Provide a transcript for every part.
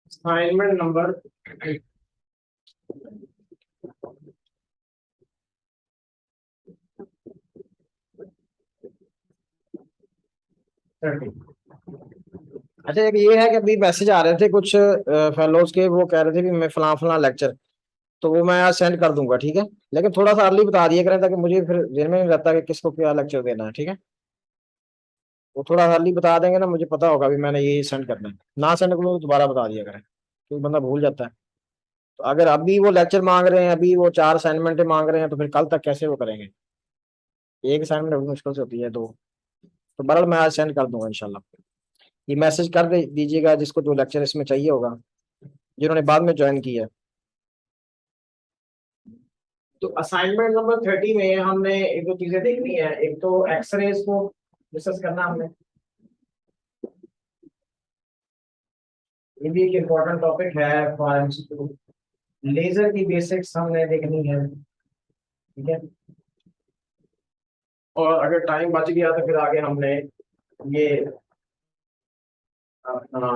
Assignment number 30। अच्छा, एक ये है कि अभी मैसेज आ रहे थे कुछ फेलोज के, वो कह रहे थे कि मैं फलां फलां लेक्चर, तो वो मैं आज सेंड कर दूंगा, ठीक है। लेकिन थोड़ा सा अर्ली बता दिया करें ताकि मुझे फिर दिन में नहीं रहता कि किसको क्या लेक्चर देना है, ठीक है। वो थोड़ा अर्ली बता देंगे ना, मुझे पता होगा भी मैंने ये सेंड करना है। ना सेंड करूँ तो दोबारा बता दिया करें, क्योंकि बंदा भूल जाता है। तो अगर अभी वो लेक्चर मांग रहे हैं, अभी वो 4 असाइनमेंट मांग रहे हैं, तो फिर कल तक कैसे वो करेंगे। एक असाइनमेंट अभी मुश्किल से होती है, दो। तो बहरहाल मैं आज सेंड कर दूंगा इंशाल्लाह। ये मैसेज कर दीजिएगा जिसको जो लेक्चर इसमें चाहिए होगा, जिन्होंने बाद में ज्वाइन किया है। तो असाइनमेंट नंबर 30 में हमने एक दो चीजें देखनी है। एक तो एक्सरेज को डिस्कस करना हमने, ये भी एक इम्पोर्टेंट टॉपिक है फॉर एमसीक्यू। लेजर की बेसिक्स हमने देखनी है, ठीक है। और अगर टाइम बच गया तो फिर आगे हमने ये अपना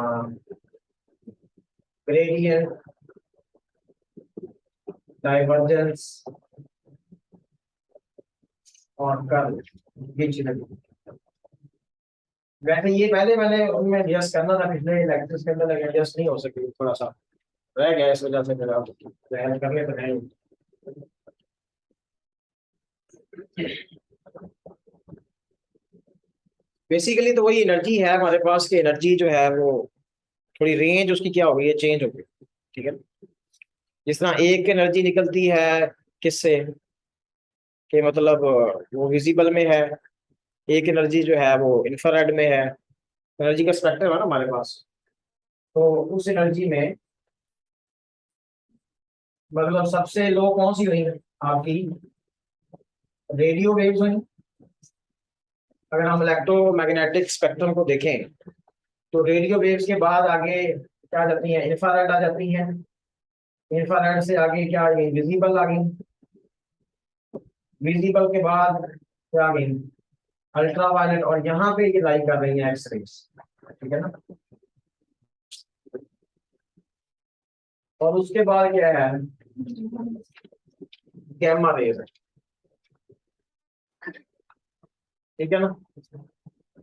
ग्रेडियंट, डाइवर्जेंस और कर्व, ये चीजें। वैसे ये पहले मैंने उनमें एडजस्ट करना था, पिछले लेक्चर्स के अंदर, लेकिन एडजस्ट नहीं हो सकी, थोड़ा सा रह गया, इस वजह से मेरा जहन करने तो नहीं। बेसिकली तो वही एनर्जी है हमारे पास, की एनर्जी जो है वो थोड़ी रेंज उसकी क्या हो गई है, चेंज हो गई, ठीक है। जिस तरह एक एनर्जी निकलती है किससे, कि मतलब वो विजिबल में है। एक एनर्जी जो है वो इंफ्रारेड में है। एनर्जी का स्पेक्ट्रम है ना हमारे पास। तो उस एनर्जी में मतलब सबसे लो कौन सी हुई आपकी, रेडियो वेव्स हुई। अगर हम इलेक्ट्रोमैग्नेटिक स्पेक्ट्रम को देखें, तो रेडियो वेव्स के बाद आगे क्या आ जाती है, इंफ्रारेड आ जाती है। इंफ्रारेड से आगे क्या आ गई, विजिबल आ गई। विजिबल के बाद क्या आ गई, अल्ट्रा वायलेट। और यहाँ पे ये लाई कर रही है एक्सरेज, ठीक है ना। और उसके बाद क्या है, गैमा रेज, ठीक है ना।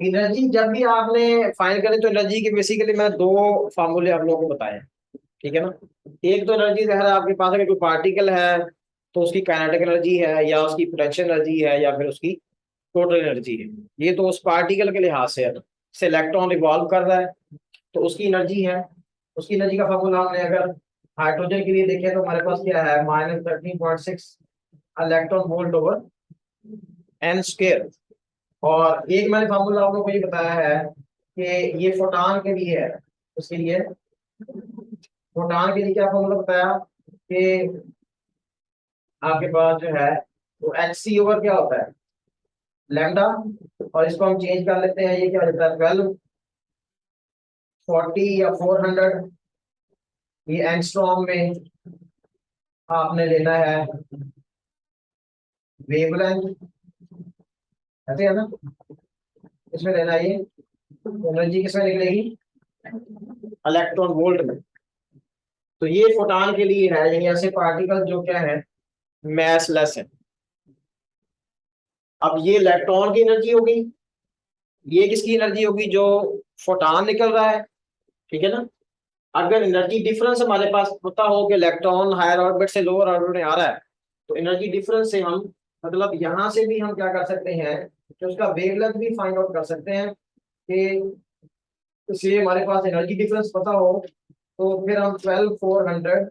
एनर्जी जब भी आपने फाइंड करें तो एनर्जी के बेसिकली मैं दो फार्मूले आप लोगों को बताए, ठीक है ना। एक तो एनर्जी जहर आपके पास अगर कोई पार्टिकल है तो उसकी काइनेटिक एनर्जी है, या उसकी पोटेंशियल एनर्जी है, या फिर उसकी टोटल एनर्जी है। ये तो उस पार्टिकल के लिहाज से है। जैसे इलेक्ट्रॉन रिवॉल्व कर रहा है तो उसकी एनर्जी है। उसकी एनर्जी का फॉर्मूला हमने अगर हाइड्रोजन के लिए देखें तो हमारे पास क्या है, -13.6 electron volt over n square. और एक मैंने फार्मूला आप लोगों को ये बताया है कि ये फोटॉन के लिए है। उसके लिए, फोटॉन के लिए क्या फार्मूला बताया कि आपके पास जो है वो एच सी ओवर क्या होता है, लैम्डा। और इसको हम चेंज कर लेते हैं, ये क्या हो जाता है 12, 40 या 400। ये एंगस्ट्रॉम में आपने लेना है वेवलेंथ, ऐसे है ना। इसमें लेना है ये एनर्जी, किसमें निकलेगी, इलेक्ट्रॉन वोल्ट में। तो ये फोटॉन के लिए है, यानी ऐसे पार्टिकल जो क्या है, मैस लेस है। अब ये इलेक्ट्रॉन की एनर्जी होगी, ये किसकी एनर्जी होगी, जो फोटॉन निकल रहा है, ठीक है ना। अगर एनर्जी डिफरेंस हमारे पास पता हो कि इलेक्ट्रॉन हायर ऑर्बिट से लोअर ऑर्बिट में आ रहा है, तो एनर्जी डिफरेंस से हम मतलब यहां से भी हम क्या कर सकते हैं कि उसका वेवलेंथ भी फाइंड आउट कर सकते हैं। कि इसलिए हमारे पास एनर्जी डिफरेंस पता हो तो फिर हम 12,400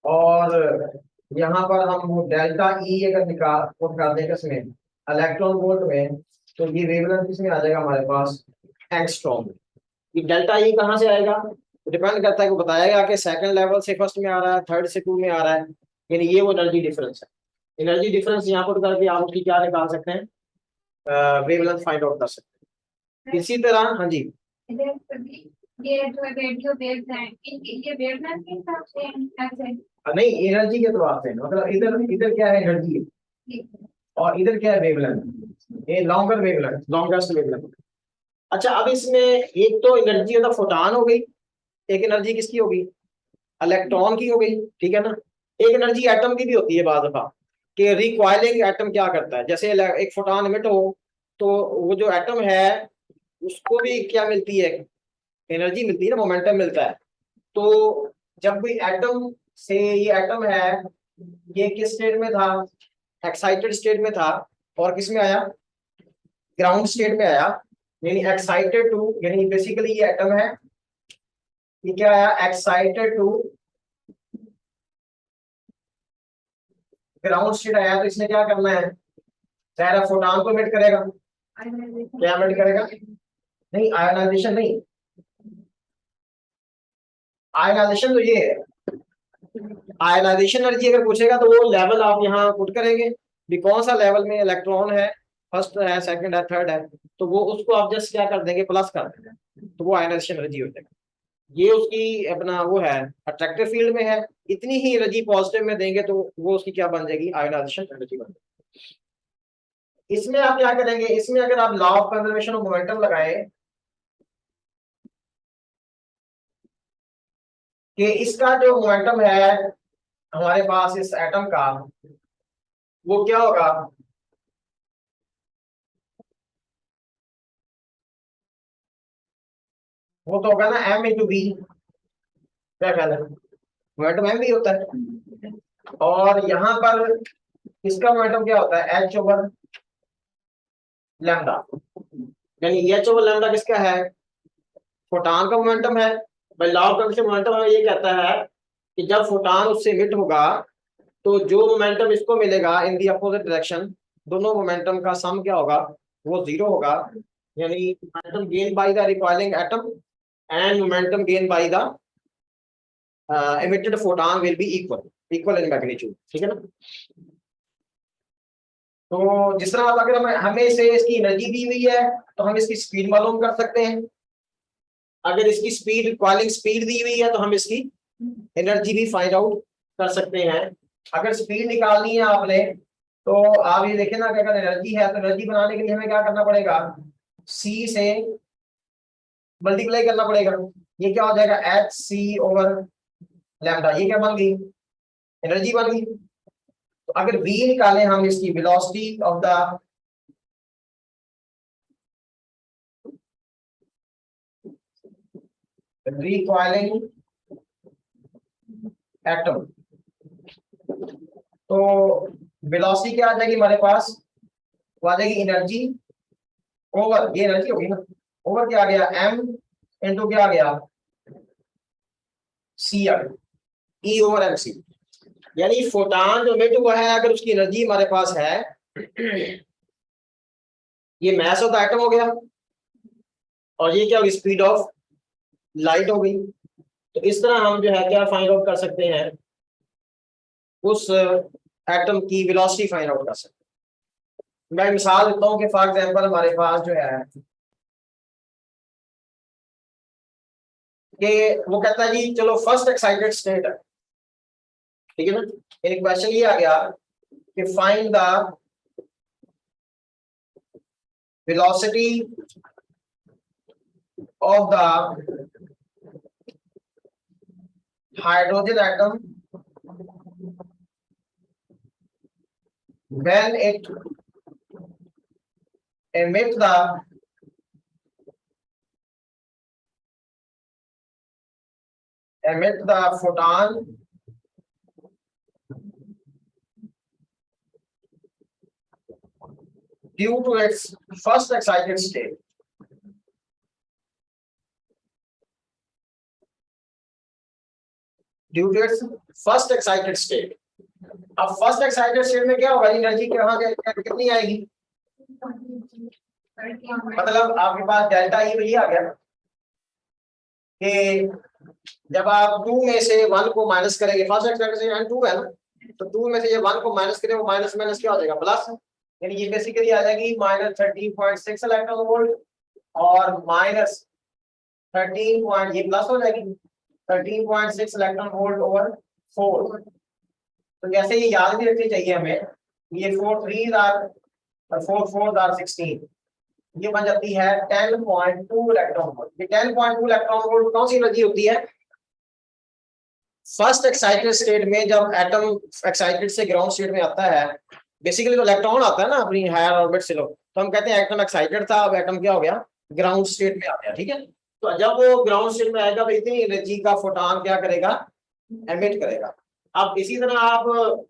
और यहाँ पर हम वो डेल्टा ई अगर निकाल पुट कर दें किसमें, इलेक्ट्रॉन वोल्ट में, तो ये वेवलेंथ किसमें आ जाएगा हमारे पास, एंगस्ट्रॉम। ये डेल्टा ई कहाँ से आएगा, डिपेंड करता है कि बताएगा कि सेकंड लेवल से फर्स्ट में आ रहा है, थर्ड से टू में आ रहा है। यानी ये वो एनर्जी डिफरेंस है। एनर्जी डिफरेंस यहाँ पुट करके आप उसकी क्या निकाल सकते हैं, वेवलेंथ फाइंड आउट कर सकते हैं। इसी तरह हाँ जी, ये जो रेडियो वेव्स हैं इनकी ये वेवलेंथ के हिसाब से ऐसे। नहीं, एनर्जी के तो आते हैं, मतलब इधर इधर क्या है, एनर्जी है, ठीक है। और इधर क्या है, वेवलेंथ। ये लॉन्गर वेवलेंथ, लॉन्गेस्ट वेवलेंथ। अच्छा, अब इसमें एक तो एनर्जी होता फोटॉन हो गई, एक एनर्जी किसकी होगी, इलेक्ट्रॉन की हो गई, ठीक है ना। एक एनर्जी एटम की भी होती है बार दफा, कि रिकॉइलिंग एटम क्या करता है, जैसे एक फोटॉन इमिट हो तो वो जो एटम है उसको भी क्या मिलती है, एनर्जी मिलती है ना, मोमेंटम मिलता है। तो जब भी एटम से, ये एटम है, ये किस स्टेट में था, एक्साइटेड स्टेट में था, और किस में आया, ग्राउंड स्टेट में आया, यानी एक्साइटेड टू, यानी बेसिकली ये एटम है, ये क्या आया, एक्साइटेड टू ग्राउंड स्टेट आया, तो इसने क्या करना है, जाहिर फोटॉन को एमिट करेगा, क्या एमिट करेगा, नहीं आयोनाइजेशन नहीं, आयोनाइजेशन तो ये है, आयोनाइजेशन एनर्जी अगर पूछेगा तो वो लेवल आप यहाँ पुट करेंगे भी कौन सा लेवल में इलेक्ट्रॉन है, फर्स्ट है, सेकंड है, थर्ड है, तो वो उसको आप जस्ट क्या कर देंगे, प्लस कर देंगे, तो वो आयोनाइजेशन एनर्जी हो जाएगा। ये उसकी अपना वो है, अट्रैक्टिव फील्ड में है, इतनी ही एनर्जी पॉजिटिव में देंगे तो वो उसकी क्या बन जाएगी, आयोनाइजेशन एनर्जी बन जाएगी। इसमें आप क्या करेंगे, इसमें अगर आप law of conservation of momentum लगाए कि इसका जो मोमेंटम है हमारे पास इस एटम का, वो क्या होगा, वो तो होगा ना एम इंटू बी, क्या ख्याल है, मोमेंटम एम भी होता है, और यहाँ पर इसका मोमेंटम क्या होता है, एच ओवर लैम्डा, यानी एच ओवर लैम्डा किसका है, फोटॉन का मोमेंटम है। भाई लॉ ऑफ कंजर्वेशन मोमेंटम हमें ये कहता है कि जब फोटॉन उससे इमिट होगा तो जो मोमेंटम इसको मिलेगा इन दी अपोजिट डायरेक्शन, दोनों मोमेंटम का सम क्या होगा, वो जीरो होगा, यानी momentum gain by the recoiling atom and momentum gain by the emitted photon will be equal in magnitude, ठीक है ना। तो जिस तरह अगर हमें से इसकी एनर्जी दी हुई है तो हम इसकी स्पीड मालूम कर सकते हैं, अगर इसकी स्पीड रिकॉइलिंग स्पीड दी हुई है तो हम इसकी एनर्जी भी फाइंड आउट कर सकते हैं। अगर स्पीड निकालनी है आपने तो आप ये देखें ना कि अगर एनर्जी है तो एनर्जी बनाने के लिए हमें क्या करना पड़ेगा, सी से मल्टीप्लाई करना पड़ेगा, ये क्या हो जाएगा, एच सी ओवर लैम्डा, ये क्या बन गई, एनर्जी बन गई। तो अगर v निकालें हम इसकी velocity of the recoiling atom, तो वेलोसिटी क्या आ जाएगी हमारे पास, वो आ जाएगी एनर्जी ओवर, ये एनर्जी होगी ना, ओवर क्या आ गया, m इंटू क्या आ गया, c आ गया, e ओवर एम सी, यानी फोटॉन जो मिट हुआ है अगर उसकी एनर्जी हमारे पास है, ये मास ऑफ द एटम हो गया, और ये क्या होगी, स्पीड ऑफ लाइट हो गई। तो इस तरह हम जो है क्या फाइंड आउट कर सकते हैं, उस एटम की वेलोसिटी फाइंड आउट कर सकते हैं। मैं मिसाल देता हूँ कि फॉर एग्जांपल हमारे पास जो है कि वो कहता है जी चलो फर्स्ट एक्साइटेड स्टेट है, ठीक है ना, एक क्वेश्चन ये आ गया कि find the velocity of the hydrogen atom when it emit the photon due to its first excited state, due to its first excited state। अब फर्स्ट एक्साइटेड स्टेट में क्या होगा, एनर्जी कितनी आएगी, मतलब आपके पास डेल्टा ये आ गया कि जब आप 2 में से 1 को माइनस करेंगे, फर्स्ट एक्साइटेड स्टेट 2 है ना, तो 2 में से ये 1 को माइनस करें, वो माइनस माइनस क्या हो जाएगा, प्लस, यानी ये बेसिकली आ जाएगी -13.6 इलेक्ट्रॉन वोल्ट और 13 पॉइंट, ये प्लस हो जाएगी 13.6 इलेक्ट्रॉन वोल्ट ओवर 4। तो जैसे ये याद भी रखनी चाहिए हमें, ये 4 3 आर 4 4 आर 16, ये बन जाती है 10.2 इलेक्ट्रॉन वोल्ट। ये 10.2 इलेक्ट्रॉन वोल्ट कौन सी एनर्जी होती है? फर्स्ट एक्साइटेड स्टेट में जब एटम एक्साइटेड से ग्राउंड स्टेट में आता है, बेसिकली तो इलेक्ट्रॉन आता है ना अपनी हायर ऑर्बिट से, लोग तो हम कहते हैं एटम एक्साइटेड था, अब एटम क्या हो गया, ग्राउंड स्टेट में आ गया। ठीक है, तो जब वो ग्राउंड स्टेट में आएगा तो इतनी एनर्जी का फोटॉन क्या करेगा, एमिट करेगा। अब इसी तरह आप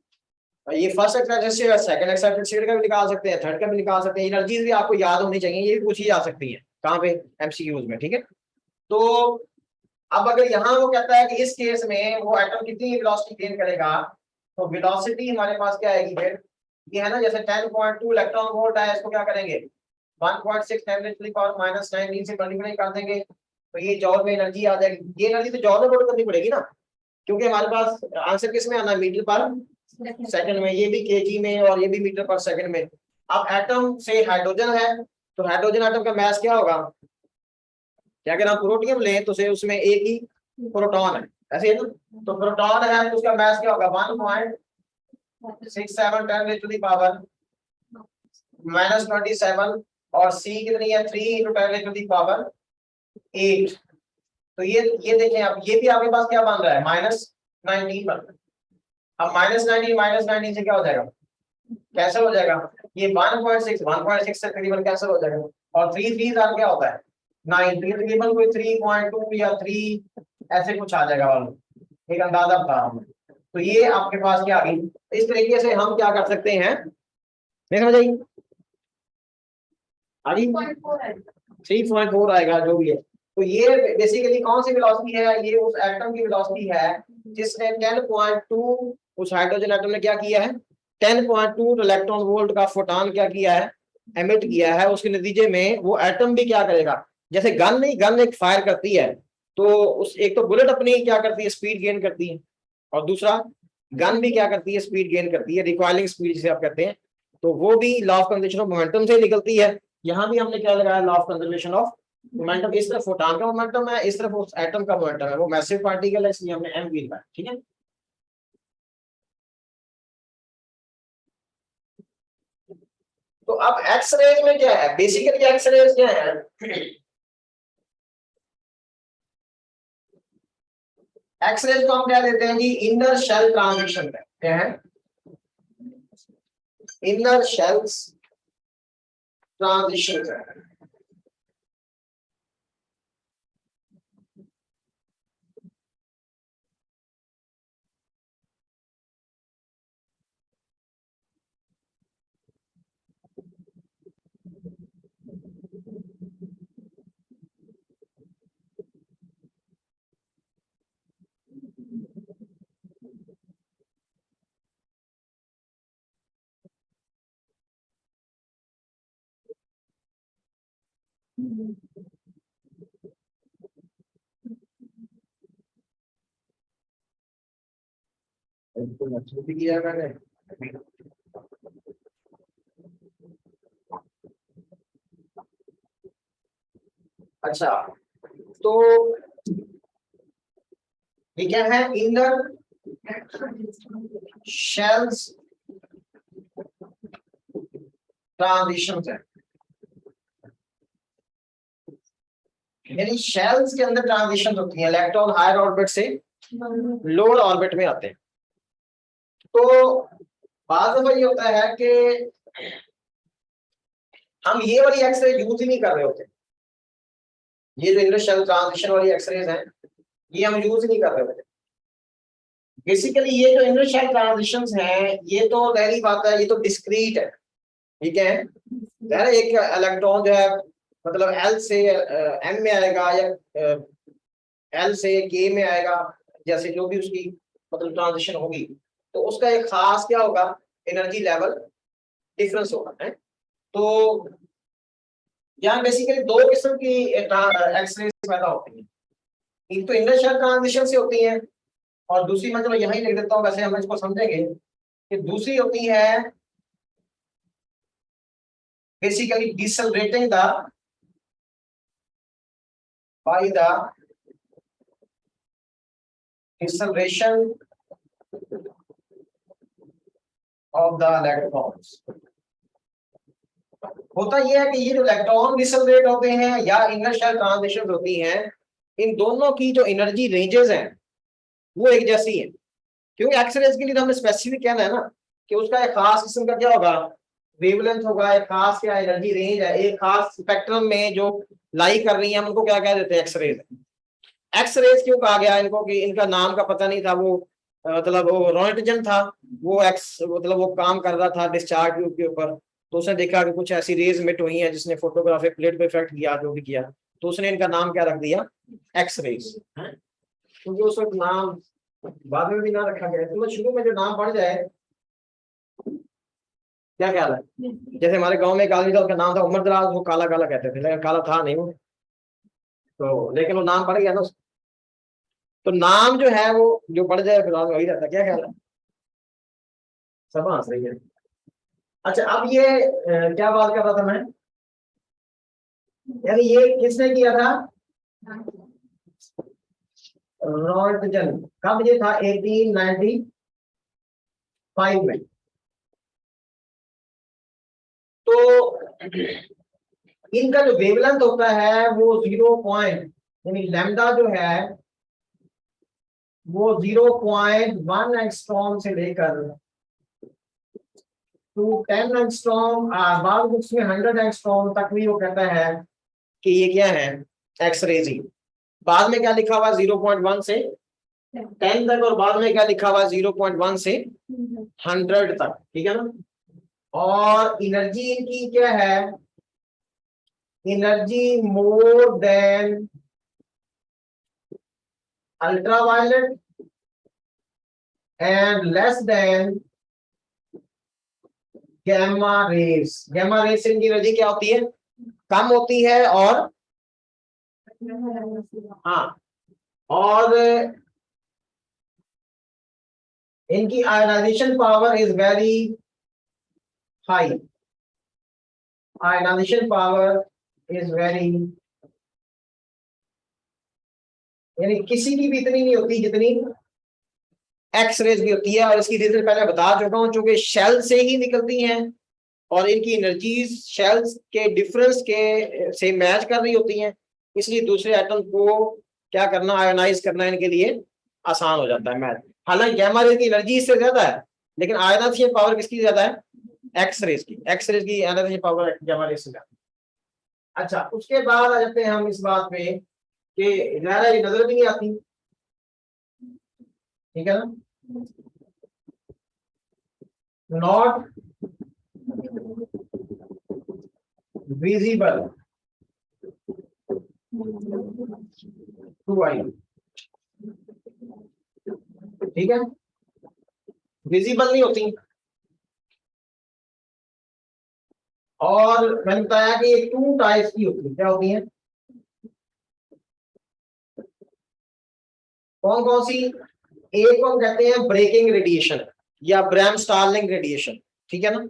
ये first excited state, second excited state का भी निकाल सकते हैं, थर्ड का भी निकाल सकते हैं। एनर्जीज भी आपको याद होनी चाहिए, ये भी पूछी जा सकती है कहाँ पे, एमसीक्यूज में। ठीक है, तो अब अगर यहाँ वो कहता है कि इस केस में वो एटम कितनी वेलोसिटी गेन करेगा, तो वेलोसिटी हमारे पास क्या आएगी फिर, ये है ना, जैसे 10.2 इलेक्ट्रॉन वोल्ट है, इसको क्या करेंगे 1.6 × 10⁻⁹ से मल्टीप्लाई कर देंगे, तो ये जॉल में एनर्जी आ जाएगी। ये एनर्जी तो जॉल में पुट करनी पड़ेगी ना, क्योंकि हमारे पास आंसर किस में आना है, मीटर पर सेकंड में, ये भी केजी में और ये भी मीटर पर सेकंड में। अब एटम से हाइड्रोजन है, तो हाइड्रोजन एटम का मास क्या होगा, क्या अगर हम प्रोटियम लें तो से उसमें एक ही प्रोटॉन है, ऐसे है ना, तो प्रोटॉन है तो उसका मास क्या होगा 1.67 10⁻⁻27, और सी कितनी है 3 × 10⁻8। तो ये देखें, अब ये भी आपके पास क्या बन रहा है, -19 बन रहा है। अब -19 से क्या हो जाएगा, कैंसिल हो जाएगा, ये 1.6 से तकरीबन कैंसिल हो जाएगा, और 3 3 क्या होता है 9, तकरीबन कोई 3.2 या 3 ऐसे कुछ आ जाएगा वालों, एक अंदाजा बता रहा हूँ। तो ये आपके पास क्या आ गई, इस तरीके से हम क्या कर सकते हैं, नहीं समझ आई, आ गई 3.4 आएगा जो भी है। तो ये बेसिकली कौन सी वेलोसिटी है, ये उस एटम की वेलोसिटी है जिसने 10.2, उस हाइड्रोजन एटम ने क्या किया है 10.2 इलेक्ट्रॉन वोल्ट का फोटॉन क्या किया है, एमिट किया है। उसके नतीजे में वो एटम भी क्या करेगा, जैसे गन नहीं, गन एक फायर करती है, तो उस एक तो बुलेट अपनी क्या करती है, स्पीड गेन करती है, और दूसरा गन भी क्या करती है, स्पीड गेन करती है, रिकॉइलिंग स्पीड जिसे आप कहते हैं। तो वो भी law of conservation of momentum से निकलती है। यहाँ भी हमने क्या लगाया, law of conservation of momentum. इस तरफ फोटॉन का मोमेंटम है, इस तरफ उस एटम का मोमेंटम है, वो मैसिव पार्टिकल है, इसलिए हमने एम भी लिखा। ठीक है, तो अब एक्स रेज में क्या है, बेसिकली एक्स रेज क्या है, एक्स रेज को हम क्या देते हैं जी, इनर शेल ट्रांजिशन क्या है, इनर शेल्स ट्रांजिशन है। किया मैंने, अच्छा, तो ये क्या है, इनर शेल्स ट्रांजिशन है, यानी शेल्स के अंदर ट्रांजिशन होती है, इलेक्ट्रॉन हायर ऑर्बिट से लोअर ऑर्बिट में आते हैं। तो बात दफा ये होता है कि हम ये वाली एक्सरे यूज ही नहीं कर रहे होते, ये जो इनर शेल ट्रांजिशन वाली एक्सरेज हैं ये हम यूज नहीं कर रहे होते। बेसिकली ये जो इनर शेल ट्रांजिशंस हैं, ये तो पहली बात है, ये तो डिस्क्रीट है, ठीक है, एक इलेक्ट्रॉन जो है मतलब एल से एम में आएगा, या एल से के में आएगा, जैसे जो भी उसकी मतलब ट्रांजिशन होगी, तो उसका एक खास क्या होगा, एनर्जी लेवल डिफरेंस होगा है। तो यहाँ बेसिकली दो किस्म की एक्सरेज पैदा होती हैं, एक तो इनर शेल ट्रांजिशन से होती है, और दूसरी मैं चलो यहीं लिख देता हूँ, वैसे हम इसको समझेंगे कि दूसरी होती है basically decelerating the by the deceleration of the electrons। होता यह है कि ये जो इलेक्ट्रॉन डिसलरेट होते हैं या इनर शेल ट्रांजिशन होती हैं, इन दोनों की जो एनर्जी रेंजेस हैं वो एक जैसी है। क्योंकि एक्सरेज के लिए तो हमने स्पेसिफिक कहना है ना कि उसका एक खास किस्म का क्या होगा, वेवलेंथ होगा, एक खास क्या एनर्जी रेंज है, एक खास स्पेक्ट्रम में जो लाई कर रही है हम उनको क्या कह देते हैं, एक्सरेज। एक्सरेज क्यों कहा गया इनको, कि इनका नाम का पता नहीं था, वो मतलब वो रोंटजन था, वो एक्स मतलब वो काम कर रहा था डिस्चार्ज ट्यूब के ऊपर, तो उसने देखा कि कुछ ऐसी रेज मिट हुई हैं जिसने फोटोग्राफिक प्लेट पे इफेक्ट किया, जो भी किया, तो उसने इनका नाम क्या रख दिया, एक्सरेज। क्योंकि उस वक्त नाम बाद में भी ना रखा गया, तो शुरू में जो नाम पड़ जाए, क्या ख्याल है। जैसे हमारे गांव में एक आदमी था, उसका नाम था उमर दराज, वो काला काला कहते थे, लेकिन काला था नहीं वो, तो लेकिन वो नाम पड़ गया ना। तो नाम जो है वो जो पड़ जाए फिर वही रहता है, क्या ख्याल है। सब हाँ सही है। अच्छा अब ये क्या बात कर रहा था मैं, यानी ये किसने किया था, रॉन्टजन। कब ये था, 1895 में। तो इनका जो वेवलेंथ होता है वो 0 यानी लैम्डा जो है वो 0.1 एंगस्ट्रॉम से लेकर टू 10 एंगस्ट्रॉम, बाद बुक्स में 100 एंगस्ट्रॉम तक भी वो कहता है कि ये क्या है, एक्सरेज ही। बाद में क्या लिखा हुआ, 0.1 से 10 तक, और बाद में क्या लिखा हुआ, 0.1 से 100 तक, ठीक है ना। और एनर्जी इनकी क्या है, energy more than ultraviolet and less than gamma rays. Gamma rays से इनकी एनर्जी क्या होती है, कम होती है, और हाँ, और इनकी ionisation power is very high. Ionisation power is very, यानी किसी की भी इतनी नहीं होती जितनी एक्स रेज की होती है। और इसकी रीजन पहले बता चुका हूं, चूंकि शेल से ही निकलती हैं और इनकी एनर्जीज शेल्स के डिफरेंस के से मैच कर रही होती हैं, इसलिए दूसरे एटम को क्या करना, आयोनाइज करना इनके लिए आसान हो जाता है मैच। हालांकि गैमा रेज की एनर्जी इससे ज्यादा है, लेकिन आयनाइजेशन पावर किसकी ज्यादा है, एक्स रेज की। एक्स रेज की आयनाइजेशन पावर गैमा रेज से ज्यादा। अच्छा उसके बाद आ जाते हैं हम इस बात पे कि ज़ाहिर है नजर भी नहीं आती, ठीक है ना, नॉट विजिबल टू आई, ठीक है, विजिबल नहीं होती। और मैंने बताया कि ये 2 टाइप्स की होती है, क्या होती है, कौन कौन सी। एक को हम कहते हैं ब्रेकिंग रेडिएशन या ब्रैम स्टार्लिंग रेडिएशन, ठीक है ना।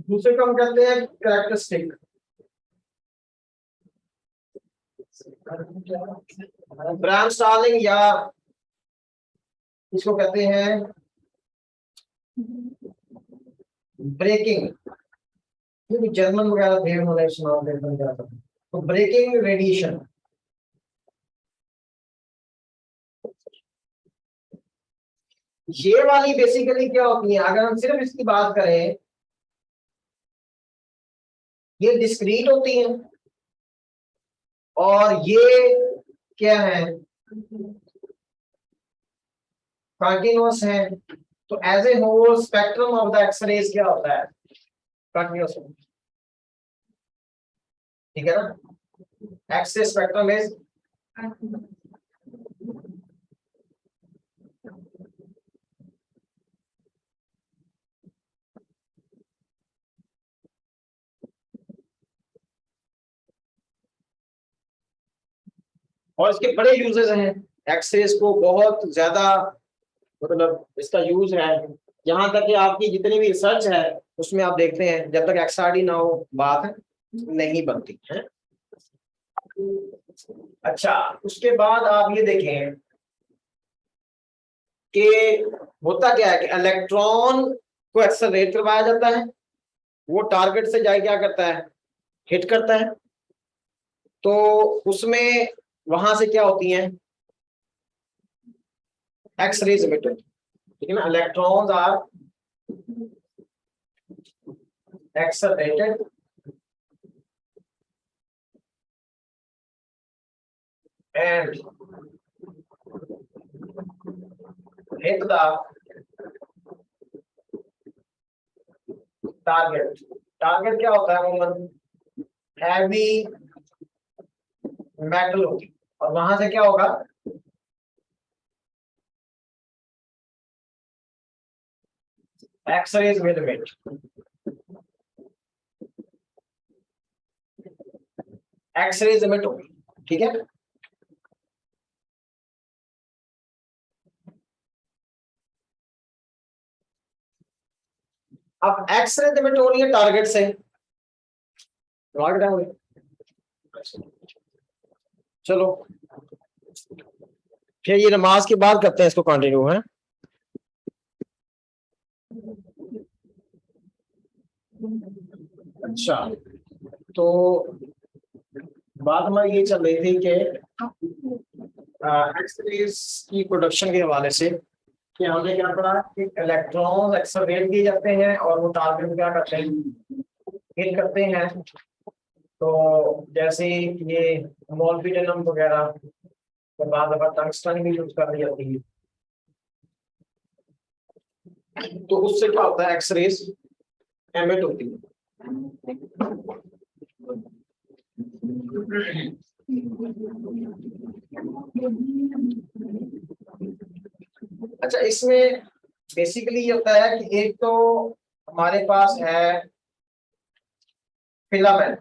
दूसरे को हम कहते हैं कैरेक्टरिस्टिक, ब्रैम स्टार्लिंग, या इसको कहते हैं ब्रेकिंग, क्योंकि जर्मन वगैरह थे उन्होंने सुना था। तो ब्रेकिंग रेडिएशन, ये वाली बेसिकली क्या होती है, अगर हम सिर्फ इसकी बात करें, ये डिस्क्रीट होती है और ये क्या है, कंटिन्यूअस है। तो as a whole spectrum of the X-rays क्या होता है, कंटिन्यूअस, ठीक है ना। एक्सरे स्पेक्ट्रम इज, और इसके बड़े यूजेस हैं, एक्सरेज को बहुत ज्यादा मतलब इसका यूज है। यहाँ तक कि आपकी जितनी भी रिसर्च है उसमें आप देखते हैं जब तक एक्सआरडी ना हो बात नहीं बनती है। अच्छा, उसके बाद आप ये देखें कि होता क्या है कि इलेक्ट्रॉन को एक्सेलरेट करवाया जाता है, वो टारगेट से जाके क्या करता है, हिट करता है। तो उसमें वहां से क्या होती है, एक्स रेज इमिटेड, ठीक है ना। Electrons are accelerated and hit the target. Target क्या होता है अमूमन, हैवी मेटल होगी, और वहां से क्या होगा, X-rays will emit. X-rays emit होगी, ठीक है। अब एक्सरेज इमिट हो रही है टारगेट से, टारगेट है। चलो फिर ये नमाज की बात करते हैं, इसको कंटिन्यू है। अच्छा, तो बात हमारी ये चल रही थी कि एक्सरेज की प्रोडक्शन के हवाले से कि हमने क्या पढ़ा कि इलेक्ट्रॉन एक्सेलरेट किए जाते हैं और वो टारगेट क्या करते हैं, हिट करते हैं। तो जैसे ये मॉलिब्डेनम वगैरह, तो बाद दफा टंगस्टन भी यूज कर दी जाती है। तो उससे क्या होता है, एक्सरेज एमिट होती है। अच्छा, इसमें बेसिकली ये होता है कि एक तो हमारे पास है फिलामेंट।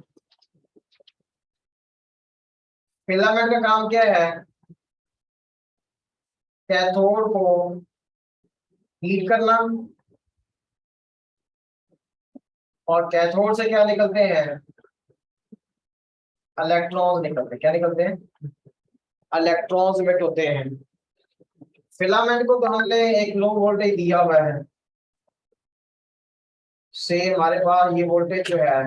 फिलामेंट का काम क्या है, कैथोड को हीट करना, और कैथोड से क्या निकलते हैं, इलेक्ट्रॉन्स निकलते हैं। क्या निकलते हैं, इलेक्ट्रॉन्स इमिट होते हैं। फिलामेंट को तो हमने एक लो वोल्टेज दिया हुआ है, से हमारे पास ये वोल्टेज जो है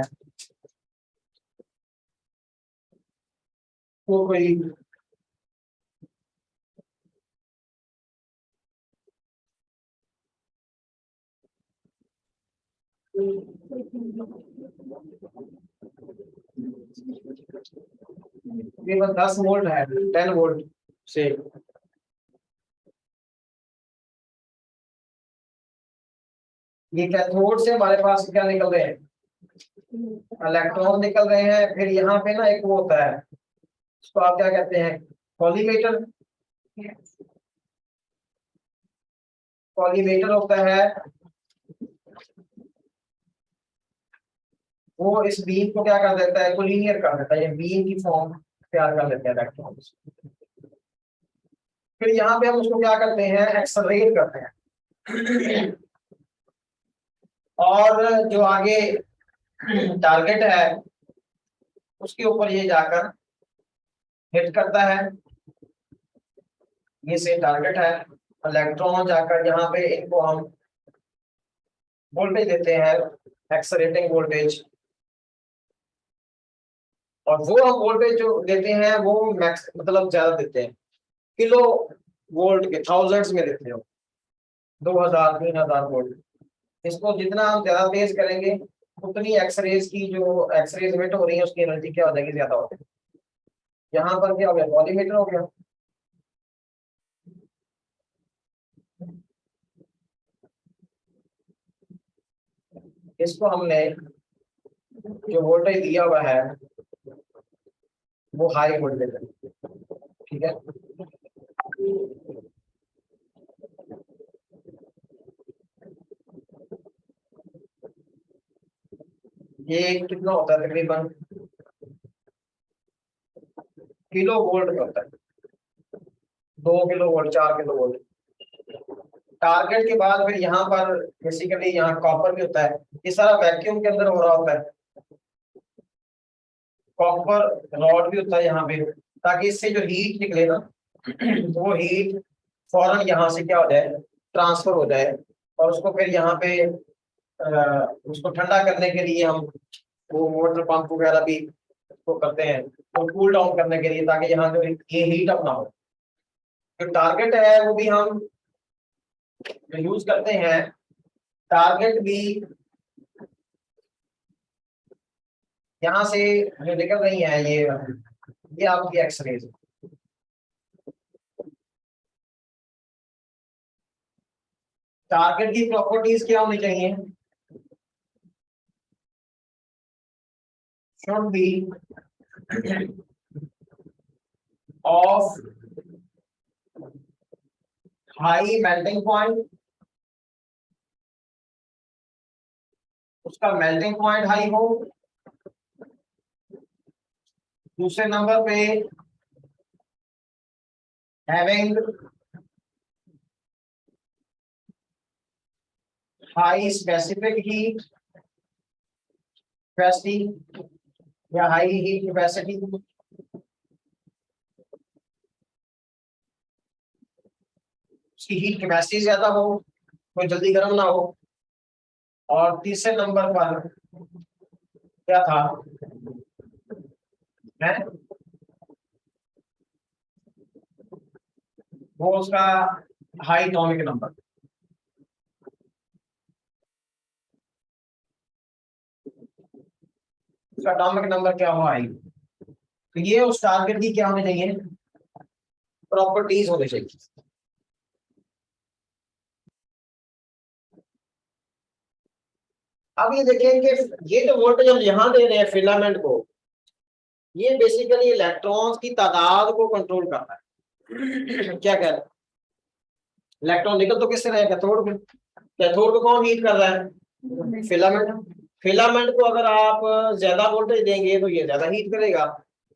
वो कोई तकरीबन 10 वोल्ट है, 10 वोल्ट से। ये कैथोड से हमारे पास क्या निकल रहे हैं, इलेक्ट्रॉन निकल रहे हैं। फिर यहाँ पे ना एक वो होता है, उसको आप क्या कहते हैं, कॉलीमेटर। कॉलीमेटर होता है, वो इस बीम को क्या कर देता है, कोलिनियर कर देता है, ये बीम की फॉर्म तैयार कर लेते हैं इलेक्ट्रॉन। फिर यहाँ पे हम उसको क्या करते हैं, एक्सेलरेट करते हैं, और जो आगे टारगेट है उसके ऊपर ये जाकर हिट करता है। ये से टारगेट है, इलेक्ट्रॉन जाकर यहाँ पे इनको हम वोल्टेज देते हैं, एक्सेलरेटिंग वोल्टेज। और वो हम वोल्टेज जो देते हैं वो मैक्स मतलब ज्यादा देते हैं, किलो वोल्ट के थाउजेंड्स में देते हो, 2000 3000 वोल्ट। इसको जितना हम ज्यादा तेज करेंगे उतनी एक्सरेज की जो एक्सरेज इमिट हो रही है उसकी एनर्जी क्या हो जाएगी, ज्यादा हो जाएगी। यहाँ पर क्या हो गया, कॉलीमेटर हो गया। इसको हमने जो वोल्टेज दिया हुआ है वो हाई वोल्टेज है, ठीक है। ये कितना होता है, तकरीबन किलो वोल्ट पे होता है, 2 kilo volt, 4 kilo volt. Target के बाद फिर यहाँ पर बेसिकली यहाँ कॉपर भी होता है, ये सारा वैक्यूम के अंदर हो रहा होता है। कॉपर रॉड भी होता है यहाँ पे, ताकि इससे जो हीट निकले ना तो वो हीट फौरन यहाँ से क्या हो जाए, ट्रांसफर हो जाए, और उसको फिर यहाँ पे उसको ठंडा करने के लिए हम वो मोटर पंप वगैरह भी उसको करते हैं, तो कूल डाउन करने के लिए, ताकि यहाँ जो ये हीट अपना हो। जो टारगेट है वो भी हम जो यूज करते हैं, टारगेट भी यहाँ से जो निकल रही है ये आपकी एक्सरेज। टारगेट की प्रॉपर्टीज क्या होनी चाहिए, should be of high melting point, उसका मेल्टिंग पॉइंट हाई हो। दूसरे नंबर पे having high specific heat capacity या हाई हीट कैपेसिटी, उसकी हीट कैपेसिटी ज्यादा हो, कोई जल्दी गर्म ना हो। और तीसरे नंबर पर क्या था है वो उसका हाई एटॉमिक नंबर। उसका एटॉमिक नंबर क्या हुआ आई, तो ये उस टारगेट की क्या होनी चाहिए, प्रॉपर्टीज होनी चाहिए। अब ये देखें कि ये जो वोल्टेज हम यहाँ दे रहे हैं फिलामेंट को, ये बेसिकली इलेक्ट्रॉन्स की तादाद को कंट्रोल करता है। क्या कह रहे हैं, इलेक्ट्रॉन निकल तो किससे रहे हैं, कैथोड में। कैथोड को कौन हीट कर रहा है, फिलामेंट। फिलामेंट को अगर आप ज्यादा वोल्टेज देंगे तो ये ज्यादा हीट करेगा,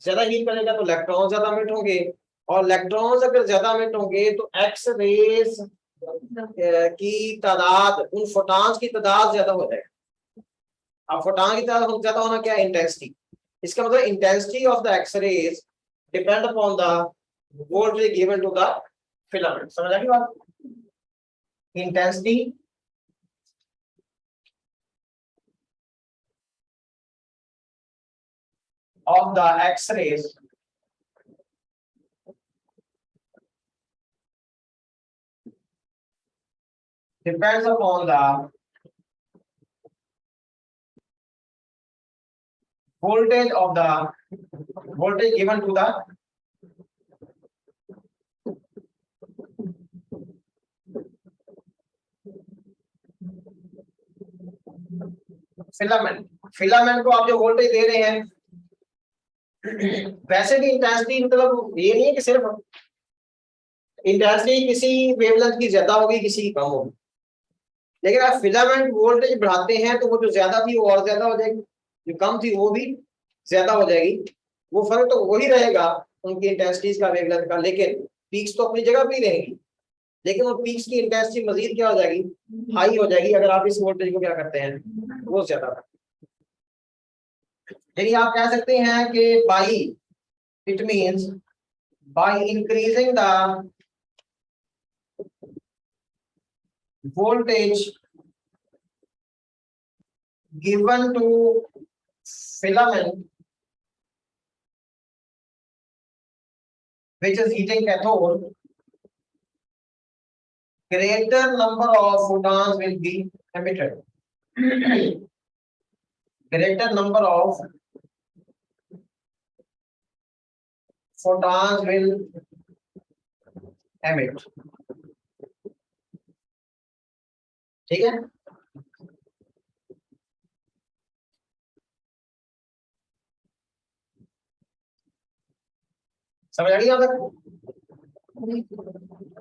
ज्यादा हीट करेगा तो इलेक्ट्रॉन ज्यादा मिट होंगे, और इलेक्ट्रॉन्स अगर ज्यादा मिट होंगे तो एक्स रेज की तादाद, उन फोटॉन्स की तादाद ज्यादा हो जाएगी। अब फोटॉन की तादाद ज्यादा होना क्या है, इंटेंसिटी। इसका मतलब intensity of the X-rays depend upon the voltage given to the filament. समझ आ गई बात, intensity of the X-rays depends upon the voltage of the voltage given to the filament. Filament को आप जो वोल्टेज दे रहे हैं, वैसे भी इंटेंसिटी मतलब ये नहीं है कि सिर्फ इंटेंसिटी किसी वेवलेंथ की ज्यादा होगी किसी की कम होगी, लेकिन आप फिलामेंट वोल्टेज बढ़ाते हैं तो वो जो ज्यादा थी वो और ज्यादा हो जाएगी, जो कम थी वो भी ज्यादा हो जाएगी। वो फर्क तो वही रहेगा उनकी इंटेंसिटीज का, वेवलेंथ का, लेकिन पीक्स तो अपनी जगह पे रहेंगी, लेकिन वो पीक्स की इंटेंसिटी मजीद क्या हो जाएगी, हाई हो जाएगी, अगर आप इस वोल्टेज को क्या करते हैं, वो ज्यादा। यानी आप कह सकते हैं कि by, it means by increasing the voltage given to filament which is heating cathode, greater number of photons will be emitted. Greater number of photons will emit. ठीक है, समझ आ गई यहाँ तक।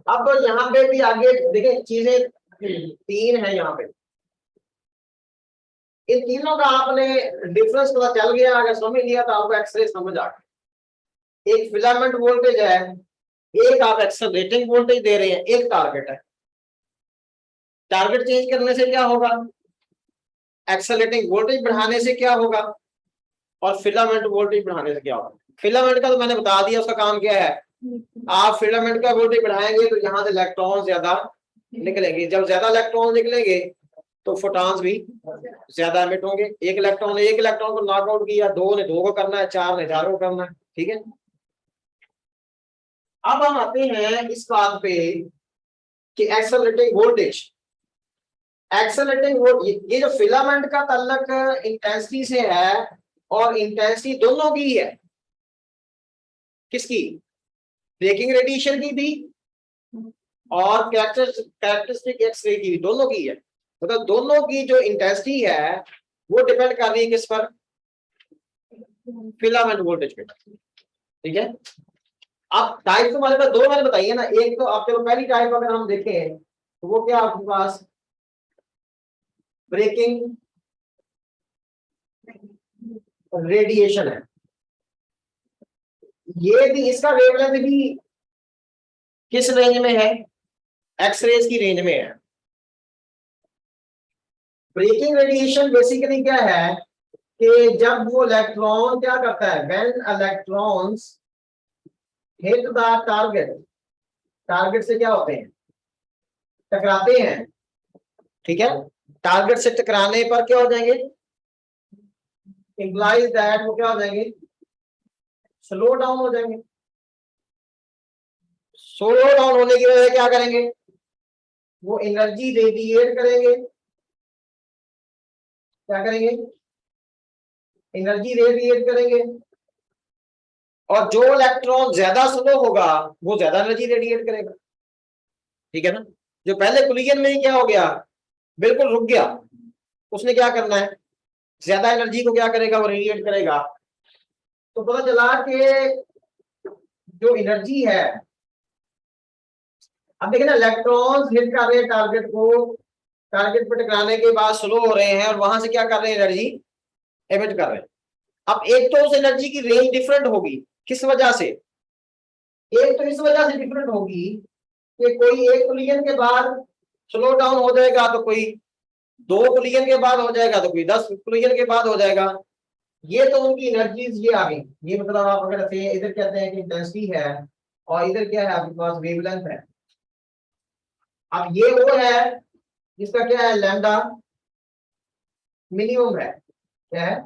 अब यहाँ पे भी आगे देखिए चीजें तीन है यहाँ पे, इन तीनों का आपने डिफरेंस पता चल गया, अगर समझ लिया तो आपको एक्सरे समझ आ गया। एक फिलामेंट वोल्टेज है, एक आप एक्सेलरेटिंग वोल्टेज दे रहे हैं, एक टारगेट है। टारगेट चेंज करने से क्या होगा, एक्सेलरेटिंग वोल्टेज बढ़ाने से क्या होगा, और फिलामेंट वोल्टेज बढ़ाने से क्या होगा। फिलामेंट का तो मैंने बता दिया, उसका काम क्या है, आप फिलामेंट का वोल्टेज बढ़ाएंगे तो यहाँ से इलेक्ट्रॉन ज्यादा निकलेंगे, जब ज्यादा इलेक्ट्रॉन निकलेंगे तो फोटॉन्स भी ज्यादा एमिट होंगे। एक इलेक्ट्रॉन को नॉकआउट किया, दो ने दो को करना है, चार ने चार को करना है, ठीक है। अब हम आते हैं इस बात पे कि एक्सेलरेटिंग वोल्टेज, ये जो फिलामेंट का ताल्लुक इंटेंसिटी से है, और इंटेंसिटी दोनों की है, किसकी, ब्रेकिंग रेडिएशन की भी और कैरेक्टरिस्टिक एक्सरे की भी, दोनों की है। मतलब दोनों की जो इंटेंसिटी है वो डिपेंड कर रही है किस पर, फिलामेंट वोल्टेज पे, ठीक है। अब टाइप तो हमारे पास दो मैंने बताइए ना, एक तो आप चलो पहली टाइप अगर हम देखें तो वो क्या आपके पास ब्रेकिंग रेडिएशन है। ये भी, इसका वेवलेंथ भी किस रेंज में है, एक्सरेज की रेंज में है। ब्रेकिंग रेडिएशन बेसिकली क्या है कि जब वो इलेक्ट्रॉन क्या करता है, when electrons hit the target, target से क्या होते हैं, टकराते हैं, ठीक है। टारगेट से टकराने पर क्या हो जाएंगे, इंप्लाइज दैट वो क्या हो जाएंगे, स्लो डाउन हो जाएंगे। स्लो डाउन होने की वजह से क्या करेंगे, वो एनर्जी रेडिएट करेंगे, क्या करेंगे, एनर्जी रेडिएट करेंगे, और जो इलेक्ट्रॉन ज्यादा स्लो होगा वो ज्यादा एनर्जी रेडिएट करेगा, ठीक है ना। जो पहले कोलिजन में ही क्या हो गया, बिल्कुल रुक गया, उसने क्या करना है, ज्यादा एनर्जी को क्या करेगा, वो रेडिएट करेगा। तो पता चला कि जो एनर्जी है, अब देखिए ना, इलेक्ट्रॉन्स हिट कर रहे हैं टारगेट को, टारगेट पर टकराने के बाद स्लो हो रहे हैं, और वहां से क्या कर रहे हैं, एनर्जी एमिट कर रहे हैं। अब एक तो उस एनर्जी की रेंज डिफरेंट होगी, किस वजह से, एक तो इस वजह से डिफरेंट होगी कि कोई एक कोलिजन के बाद स्लो डाउन हो जाएगा, तो कोई दो कोलिजन के बाद हो जाएगा, तो कोई 10 कोलिजन के बाद हो जाएगा। ये तो उनकी एनर्जीज ये आ गई। ये मतलब आप अगर ऐसे इधर कहते हैं कि इंटेंसिटी है, और इधर क्या है आपके पास, वेवलेंथ है। अब ये वो है जिसका क्या है, लैम्डा मिनिमम है, क्या है,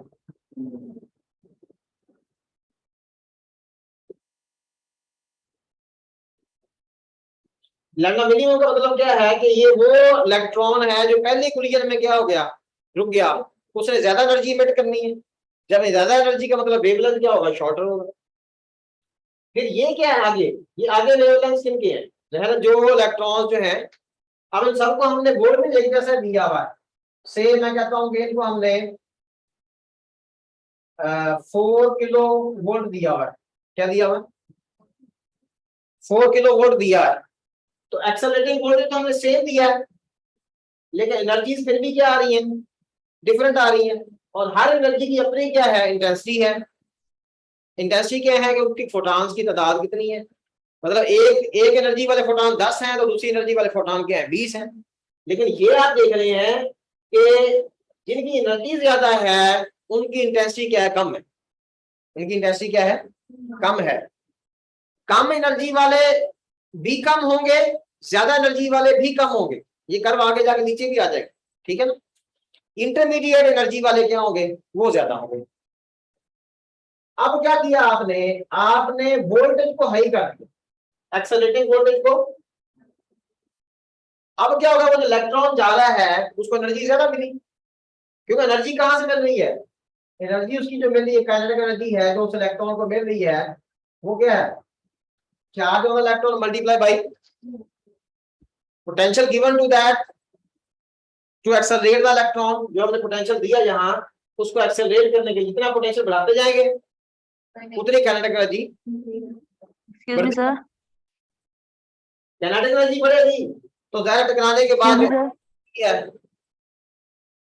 लैम्डा मिनिमम का मतलब क्या है कि ये वो इलेक्ट्रॉन है जो पहले कोलिजन में क्या हो गया, रुक गया, उसने ज्यादा एनर्जी इमिट करनी है। जब ज्यादा एनर्जी का मतलब वेवलेंथ क्या होगा, शॉर्टर होगा। फिर ये क्या है आगे, ये आगे वेवलेंथ किनके हैं, जो इलेक्ट्रॉन जो है, अब इन सबको हमने बोर्ड में एक जैसा दिया हुआ है। से मैं कहता हूँ कि इनको हमने 4 किलो वोल्ट दिया हुआ है, क्या दिया हुआ है, 4 किलो वोल्ट दिया है। तो एक्सेलरेटिंग वोल्टेज तो हमने सेम दिया है, लेकिन एनर्जीज फिर भी क्या आ रही है, डिफरेंट आ रही है। और हर एनर्जी की अपनी क्या है, इंटेंसिटी है। इंटेंसिटी क्या है कि उसकी फोटॉन्स की तादाद कितनी है, मतलब एक एनर्जी वाले फोटॉन 10 हैं, तो दूसरी एनर्जी वाले फोटॉन क्या है, 20 हैं। लेकिन ये आप देख रहे हैं कि जिनकी एनर्जी ज्यादा है उनकी इंटेंसिटी क्या है, कम है। उनकी इंटेंसिटी क्या है, कम है। कम एनर्जी वाले भी कम होंगे, ज्यादा एनर्जी वाले भी कम होंगे। ये कर्व आगे जाके नीचे भी आ जाएगा, ठीक है ना। इंटरमीडिएट एनर्जी वाले क्या होंगे, वो ज्यादा होंगे। अब क्या किया आपने, आपने वोल्टेज को हाई कर दिया, एक्सेलरेटिंग वोल्टेज को। अब क्या होगा, वो जो इलेक्ट्रॉन जा रहा है उसको एनर्जी ज्यादा मिली, क्योंकि एनर्जी कहां से मिल रही है, एनर्जी उसकी जो मिल रही है, काइनेटिक एनर्जी है जो उस इलेक्ट्रॉन को मिल रही है, वो क्या है, charge of electron multiply by potential given to that to accelerate the electron. जो हमने पोटेंशियल दिया यहाँ, उसको एक्सेलरेट करने के लिए जितना पोटेंशियल बढ़ाते जाएंगे उतनी kinetic energy excuse me sir. Kinetic energy बढ़ेगी, तो ज्यादा टकराने के बाद क्या है,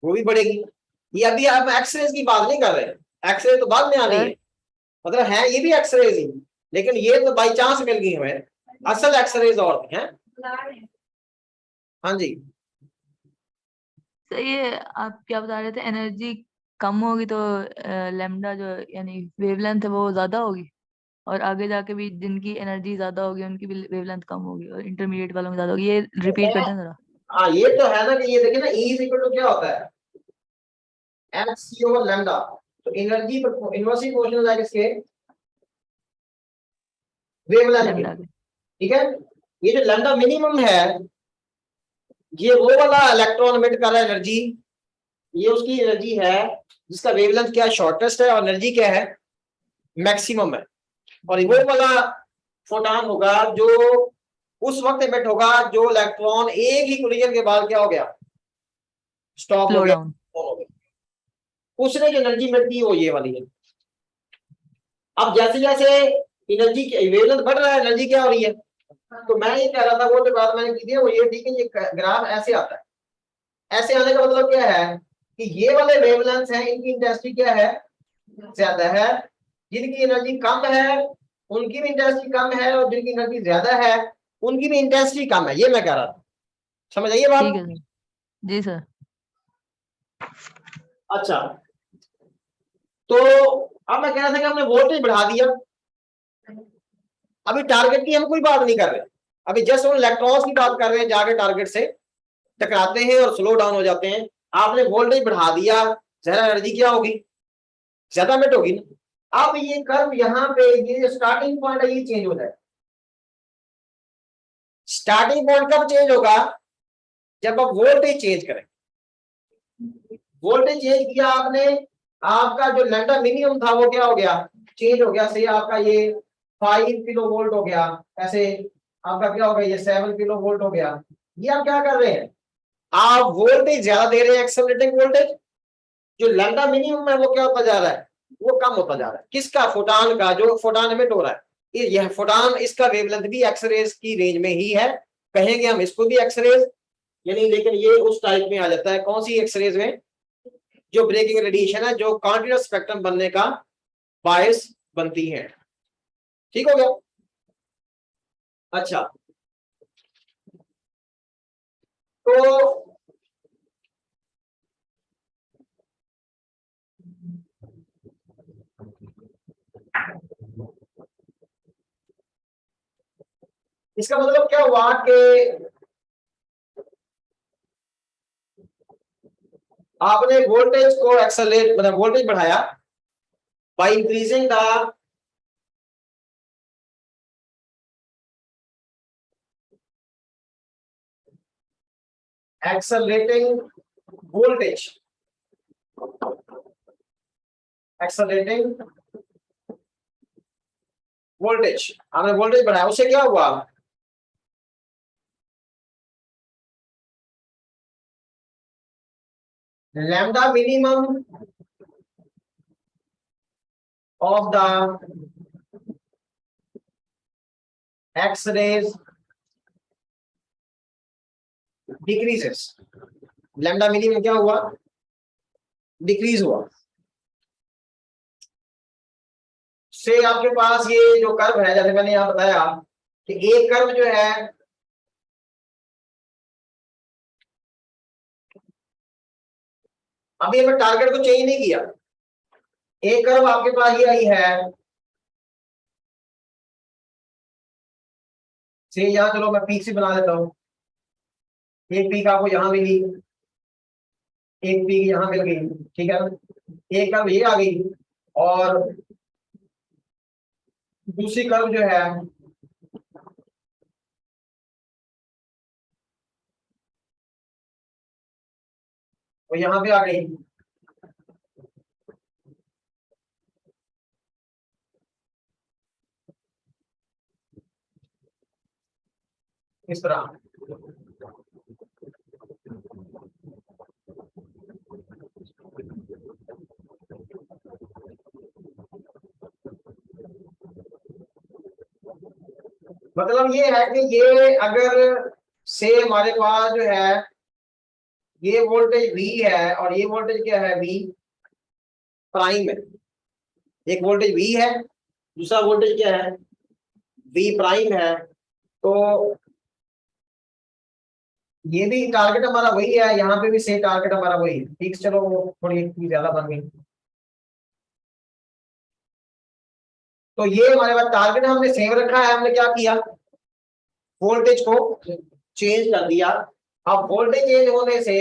वो भी बढ़ेगी। ये अभी आप एक्सरेज की बात नहीं कर रहे हैं, एक्सरे तो बाद में आ गई है, मतलब है ये भी एक्सरेज ही, लेकिन ये तो बाई चांस मिल गई हमें, असल एक्सरेज और थी हैं। हाँ जी, तो ये आप क्या बता रहे थे, एनर्जी कम होगी तो लैम्डा जो यानी वेवलेंथ है वो ज्यादा होगी, और आगे जाके भी जिनकी एनर्जी ज्यादा होगी उनकी भी वेवलेंथ कम होगी, और इंटरमीडिएट वालों में ज्यादा होगी। ये रिपीट कर दें जरा। हाँ ये तो है ना कि ये देखिए ना, E इज इक्वल टू क्या होता है, एच सी ओवर लैम्डा। तो एनर्जी इनवर्सली प्रोपोर्शनल है किसके, वेवलेंथ के। लैम्डा के। ठीक है, ये जो लैम्डा मिनिमम है, ये वो वाला इलेक्ट्रॉन एमिट कर रहा है एनर्जी, ये उसकी एनर्जी है जिसका वेवलेंथ क्या शॉर्टेस्ट है, और एनर्जी क्या है, मैक्सिमम है। और वो वाला फोटॉन होगा जो उस वक्त एमिट होगा जो इलेक्ट्रॉन एक ही कोलिजन के बाद क्या हो गया, स्टॉप हो स्लो गया, डाउन। हो गया। उसने जो एनर्जी मिलती है वो ये वाली है। अब जैसे जैसे एनर्जी वेवलेंथ बढ़ रहा है, एनर्जी क्या हो रही है। तो मैं ये कह रहा था, वो जो बात मैंने की थी वो ये थी कि ये ग्राफ ऐसे आता है, ऐसे आने का मतलब क्या है कि ये वाले वेवलेंथ हैं, इनकी इंटेंसिटी क्या है, ज्यादा है। जिनकी एनर्जी कम है उनकी भी इंटेंसिटी कम है, और जिनकी एनर्जी ज्यादा है उनकी भी इंटेंसिटी कम है, ये मैं कह रहा था। समझ आइए बात। ठीक है सर। जी सर। अच्छा, तो अब मैं कह रहा था कि हमने वोल्टेज बढ़ा दिया, अभी टारगेट की हम कोई बात नहीं कर रहे, अभी जस्ट हम इलेक्ट्रॉन्स की बात कर रहे हैं, जाके टारगेट से टकराते हैं और स्लो डाउन हो जाते हैं। आपने वोल्टेज बढ़ा दिया, जरा एनर्जी क्या होगी, ज्यादा मिट होगी ना। अब ये कर्व यहाँ पे, ये जो स्टार्टिंग पॉइंट है ये चेंज हो जाए। स्टार्टिंग पॉइंट कब चेंज होगा, जब आप वोल्टेज चेंज करें। वोल्टेज चेंज किया आपने, आपका जो लैम्डा मिनिमम था वो क्या हो गया, चेंज हो गया। से आपका ये 5 किलो वोल्ट हो गया, ऐसे आपका क्या हो गया, ये 7 किलो वोल्ट हो गया। ये आप क्या कर रहे हैं, आप वोल्टेज ज्यादा दे रहे हैं, एक्सेलरेटिंग वोल्टेज। जो लैम्डा मिनिमम है वो क्या होता जा रहा है, वो कम होता जा रहा है। किसका, फोटॉन का, जो फोटॉन एमिट हो रहा है। यह फोटॉन, इसका वेवलेंथ भी एक्सरेज की रेंज में ही है, कहेंगे हम इसको भी एक्सरेज यानी, लेकिन ये उस टाइप में आ जाता है। कौन सी एक्सरेज में, जो ब्रेकिंग रेडिएशन है, जो कॉन्टिन्यूस स्पेक्ट्रम बनने का बायस बनती है। ठीक हो गया। अच्छा, तो इसका मतलब क्या हुआ कि आपने वोल्टेज को एक्सेलरेट, मतलब वोल्टेज बढ़ाया by increasing the accelerating voltage, accelerating voltage, हमने वोल्टेज बढ़ाया, उससे क्या हुआ, lambda minimum of the X-rays decreases। Lambda minimum क्या हुआ, डिक्रीज हुआ। से आपके पास ये जो कर्व है, जैसे मैंने यहां बताया कि एक कर्व जो है, अभी हमें टारगेट को चेंज नहीं किया, एक कर्व आपके पास ये आई है। से यहां चलो मैं पीक से बना देता हूं, एक पीक आपको यहां मिली, एक पीक यहां मिल गई, ठीक है ना। एक कर्व ये आ गई, और दूसरी कर्व जो है वो यहां पे आ गई। इस तरह मतलब ये है कि ये अगर से हमारे पास जो है ये वोल्टेज V है, और ये वोल्टेज क्या है, V प्राइम है। एक वोल्टेज V है, दूसरा वोल्टेज क्या है, वी प्राइम है, तो ये भी टारगेट हमारा वही है, यहाँ पे भी सेम टारगेट हमारा वही है। ठीक, चलो वो थोड़ी एक चीज ज्यादा बन गई। तो ये हमारे पास टारगेट हमने सेम रखा है, हमने क्या किया, वोल्टेज को चेंज कर दिया। अब वोल्टेज चेंज होने से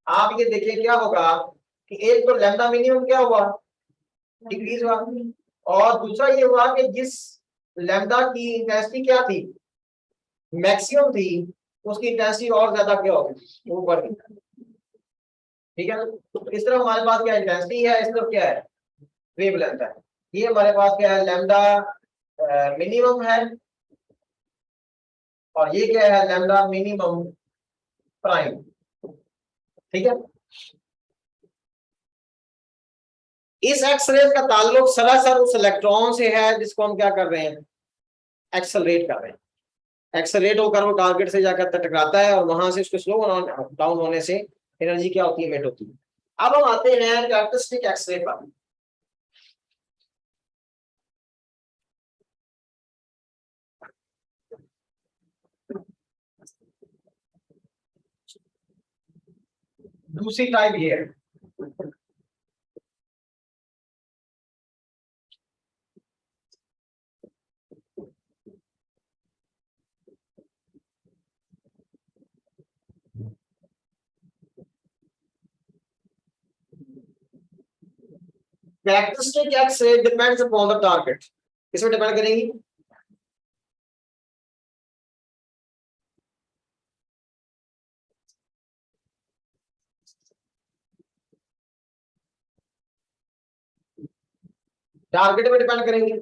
आप ये देखिए क्या होगा कि एक तो लैम्डा मिनिमम क्या हुआ, डिक्रीज हुआ, और दूसरा ये हुआ कि जिस लैम्डा की इंटेंसिटी क्या थी, मैक्सिमम थी, उसकी इंटेंसिटी और ज्यादा क्या होगी, वो बढ़ गई। ठीक है ना, तो इस तरफ हमारे पास क्या इंटेंसिटी है, इस तरफ क्या है, वेवलेंथ है। ये हमारे पास क्या है, लैम्डा मिनिमम है, और ये क्या है, लैम्डा मिनिमम प्राइम। ठीक है, इस एक्स रे का ताल्लुक सरासर उस इलेक्ट्रॉन से है जिसको हम क्या कर रहे हैं, एक्सेलरेट कर रहे हैं। एक्सेलरेट होकर वो टारगेट से जाकर टकराता है, और वहां से उसको स्लो डाउन होने से एनर्जी क्या होती है, एमिट होती है। अब हम आते हैं कैरेक्टरिस्टिक एक्सरे पर। दूसरी टाइप ये है, characteristic X-ray depends upon the target. किसमें डिपेंड करेंगी, टारगेट पे डिपेंड करेंगे।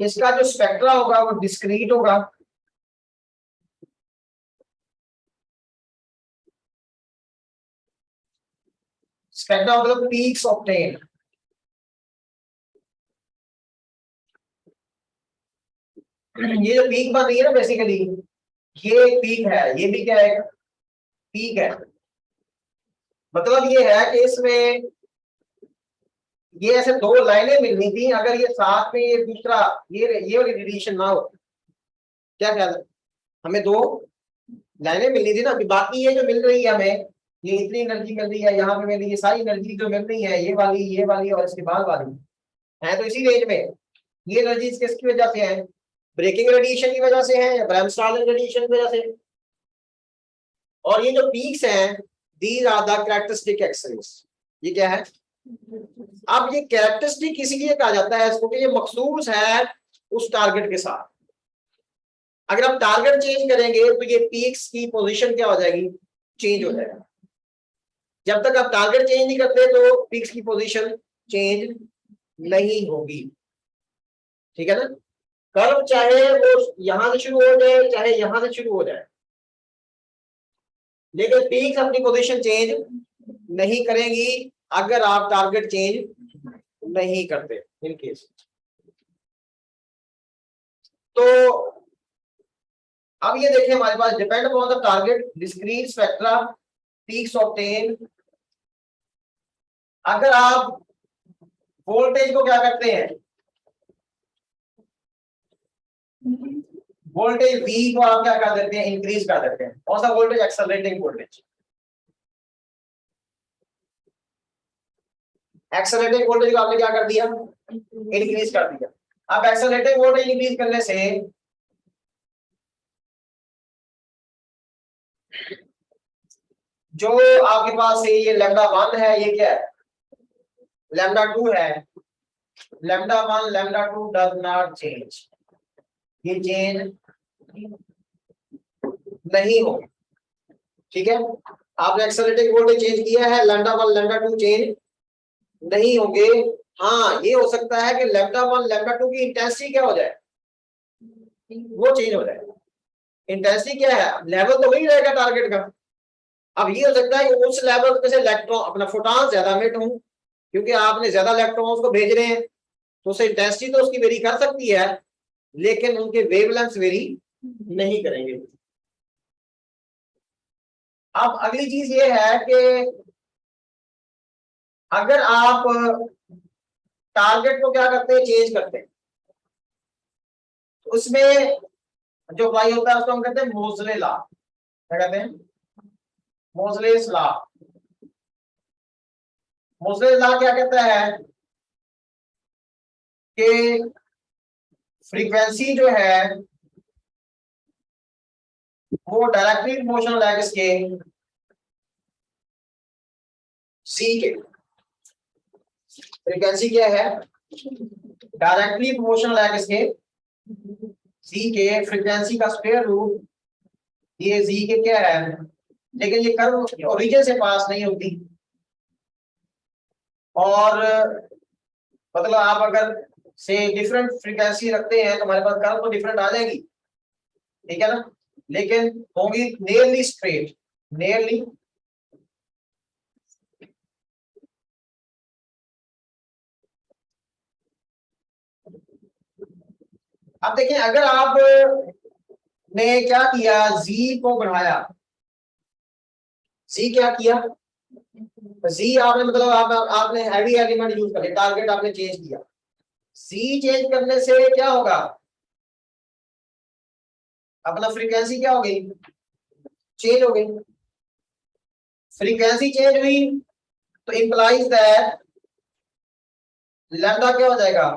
इसका जो स्पेक्ट्रा होगा वो डिस्क्रीट होगा, स्पेक्ट्रा मतलब पीक्स ऑब्टेन। ये जो पीक बन रही है ना बेसिकली, ये एक पीक है, ये भी क्या है, पीक है। मतलब ये है कि इसमें ये ऐसे दो लाइनें मिलनी थी, अगर ये साथ में ये दूसरा ये वाली रेडिएशन ना हो, क्या ख्याल है, हमें दो लाइनें मिलनी थी ना। अभी बाकी ये जो मिल रही है हमें, ये इतनी एनर्जी मिल रही है, यहाँ पे मिल रही है, ये सारी एनर्जी जो मिल रही है, ये वाली और इसके बाद वाली है, तो इसी रेंज में ये एनर्जी किसकी वजह से है, ब्रेकिंग रेडिएशन की वजह से है या ब्रैमस्टालिन रेडिएशन की वजह से। और ये जो पीक्स हैं, these are the characteristic X-rays. ये क्या है, अब ये कैरेक्टरिस्टिक इसलिए कहा जाता है इसको कि ये मखसूस है उस टारगेट के साथ। अगर आप टारगेट चेंज करेंगे तो ये पीक्स की पोजीशन क्या हो जाएगी, चेंज हो जाएगा। जब तक आप टारगेट चेंज नहीं करते तो पीक्स की पोजीशन चेंज नहीं होगी। ठीक है ना, कर्व चाहे वो यहां से शुरू हो जाए चाहे यहां से शुरू हो जाए, लेकिन पीक्स अपनी पोजीशन चेंज नहीं करेंगी अगर आप टारगेट चेंज नहीं करते इन केस। तो अब ये देखिए हमारे पास depend upon the target discrete spectra peaks obtain. अगर आप वोल्टेज को क्या करते हैं, वोल्टेज वी को आप क्या कर देते हैं, इंक्रीज कर देते हैं। कौन सा voltage, accelerating voltage. Accelerating voltage को आपने क्या कर दिया, इंक्रीज कर दिया। अब एक्सेलरेटिंग वोल्टेज इंक्रीज करने से जो आपके पास है ये लैम्डा 1 है, ये क्या है, लैम्डा 2 है। Lambda 1 lambda 2 does not change, ये चेंज नहीं हो। ठीक है, आपने एक्सेलरेटिंग वोल्टेज चेंज किया है, लैम्डा 1 लैम्डा 2 चेंज नहीं होंगे। हाँ, ये हो सकता है कि लैम्डा 1 लैम्डा 2 की इंटेंसिटी क्या हो जाए, वो चेंज हो जाए। इंटेंसिटी क्या है, लेवल तो वही रहेगा टारगेट का। अब ये हो सकता है कि उस लेवल पे से इलेक्ट्रॉन अपना फोटॉन ज्यादा एमिट हो, क्योंकि आपने ज्यादा इलेक्ट्रॉन्स को भेज रहे हैं, तो उसे इंटेंसिटी तो उसकी वेरी कर सकती है, लेकिन उनके वेवलेंथ वेरी नहीं करेंगे। अब अगली चीज ये है कि अगर आप टारगेट को क्या करते हैं, चेंज करते हैं। उसमें जो अप्लाई होता है उसको हम कहते हैं मोजले लॉ। क्या कहते हैं, मोजलेस लॉ। मोजले लॉ क्या कहता है कि फ्रीक्वेंसी जो है वो डायरेक्टली प्रोपोर्शनल है किसके, सी के। फ्रीक्वेंसी क्या है, डायरेक्टली प्रोपोर्शनल है किसके, सी के। फ्रीक्वेंसी का स्क्वायर रूट ये जी के क्या है, लेकिन ये कर्व ओरिजिन से पास नहीं होती। और मतलब आप अगर से डिफरेंट फ्रीक्वेंसी रखते हैं तो हमारे पास कर्व तो डिफरेंट आ जाएगी, ठीक है ना, लेकिन होंगी नियरली स्ट्रेट, नियरली अब देखें अगर आप ने क्या किया, जी को बढ़ाया, जी क्या किया, जी आपने मतलब आपने हैवी एलिमेंट यूज कर, टारगेट आपने चेंज किया। सी चेंज करने से क्या होगा, अपना फ्रीक्वेंसी क्या हो गई, चेंज हो गई। फ्रीक्वेंसी चेंज हुई तो इंप्लाइज दैट लैम्डा क्या हो जाएगा,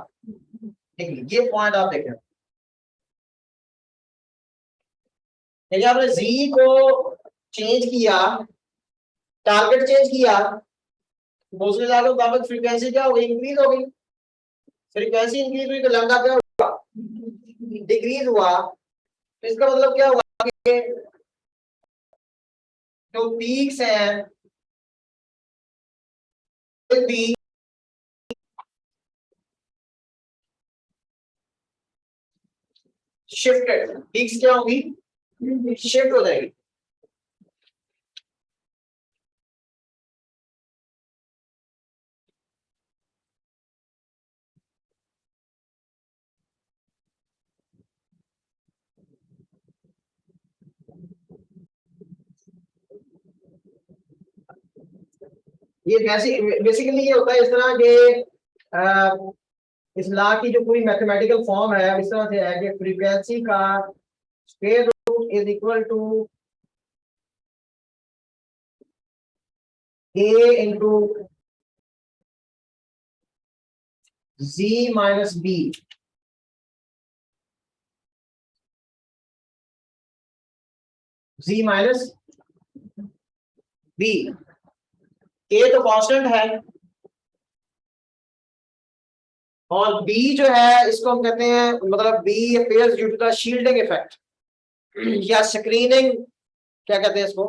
ये पॉइंट आप देखें। यदि आपने जी को चेंज किया, टारगेट चेंज किया, दूसरे लागू बाबत फ्रीक्वेंसी क्या हो गई, इंक्रीज हो गई। फ्रीक्वेंसी इंक्रीज हुई तो लैम्डा क्या हुआ, डिक्रीज हुआ। तो इसका मतलब क्या हुआ कि जो पीक्स हैं भी शिफ्टेड, पीक्स क्या होगी, शिफ्ट हो जाएगी। ये बेसिकली ये होता है इस तरह के इस लॉ की जो पूरी मैथमेटिकल फॉर्म है इस तरह से है कि फ्रीक्वेंसी का square root is equal to a into z minus b। z minus b, a तो कांस्टेंट है और b जो है इसको हम कहते हैं मतलब b appears due to the shielding effect या स्क्रीनिंग, क्या कहते हैं इसको,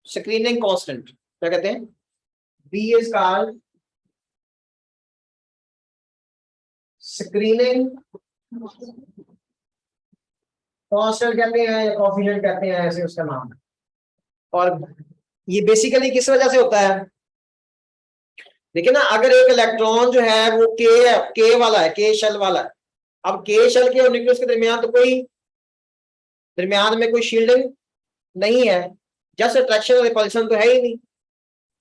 स्क्रीनिंग कांस्टेंट क्या कहते हैं, b is called screening constant कहते हैं या कोफिशिएंट कहते हैं, ऐसे उसका नाम है। और ये बेसिकली किस वजह से होता है, देखिए ना, अगर एक इलेक्ट्रॉन जो है वो के वाला है, के शेल वाला है, अब के शेल के और न्यूक्लियस के दरमियान तो कोई दरमियान में कोई शील्डिंग नहीं है, जस्ट अट्रैक्शन और रिपल्शन तो है ही नहीं।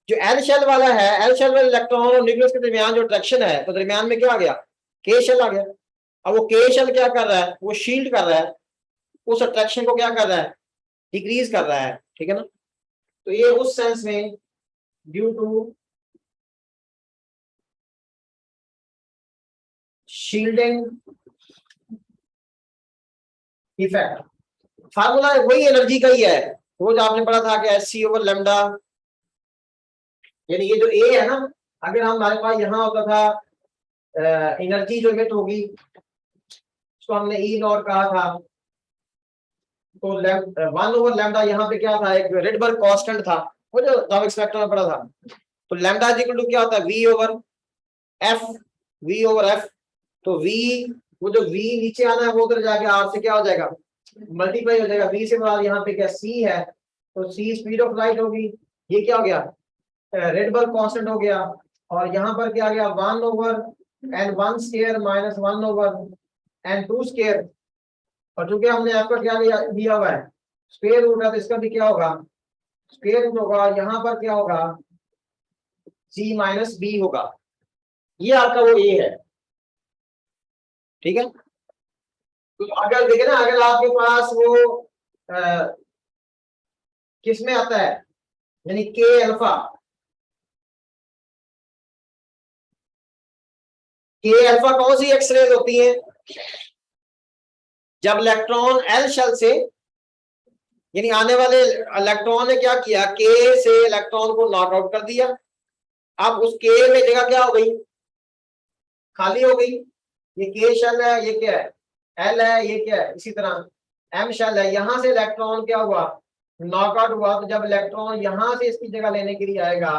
जो एल शेल वाला है, एल शेल वाले इलेक्ट्रॉन और न्यूक्लियस के दरमियान जो अट्रैक्शन है तो दरमियान में क्या आ गया, के शेल आ गया। अब वो के शेल क्या कर रहा है, वो शील्ड कर रहा है, उस अट्रैक्शन को क्या कर रहा है, डिक्रीज कर रहा है, ठीक है ना। तो ये उस सेंस में due to shielding effect. Formula वही एनर्जी का ही है, वो जो आपने पढ़ा था कि एच ओवर लेमडा, यानी ये जो ए है ना, अगर हमारे पास यहाँ होता था एनर्जी जो इमिट होगी उसको हमने ई नॉट कहा था, तो 1 ओवर लैम्डा यहाँ पे क्या था, एक रिडबर्ग कांस्टेंट था, वो जो एटॉमिक स्पेक्ट्रम में पढ़ा था। तो लैम्डा इक्वल टू क्या होता है, V over F, V over F. तो वी, वो जो वी नीचे आना है वो उधर जाके आर से क्या हो जाएगा, मल्टीप्लाई हो जाएगा। वी से बाद यहाँ पे क्या सी है, तो सी स्पीड ऑफ लाइट होगी, ये क्या हो गया, रिडबर्ग कांस्टेंट हो गया। और यहाँ पर क्या आ गया, 1 over n 1 square minus 1 over n 2 square. और चूंकि हमने आपका क्या दिया हुआ है, स्क्वायर रूट है, तो इसका भी क्या होगा, स्क्वायर रूट होगा। यहाँ पर क्या होगा, सी माइनस बी होगा। ये आपका वो ए है, ठीक है। तो अगर देखे ना, अगर आपके पास वो किस में आता है, यानी के अल्फा, के अल्फा कौन सी एक्सरेज होती है, जब इलेक्ट्रॉन एल शेल से, यानी आने वाले इलेक्ट्रॉन ने क्या किया, के से इलेक्ट्रॉन को नॉकआउट कर दिया। अब उस के में जगह क्या हो गई, खाली हो गई। ये के शेल है, ये क्या है, एल है, ये क्या है, इसी तरह एम शेल है। यहां से इलेक्ट्रॉन क्या हुआ, नॉकआउट हुआ। तो जब इलेक्ट्रॉन यहां से इसकी जगह लेने के लिए आएगा,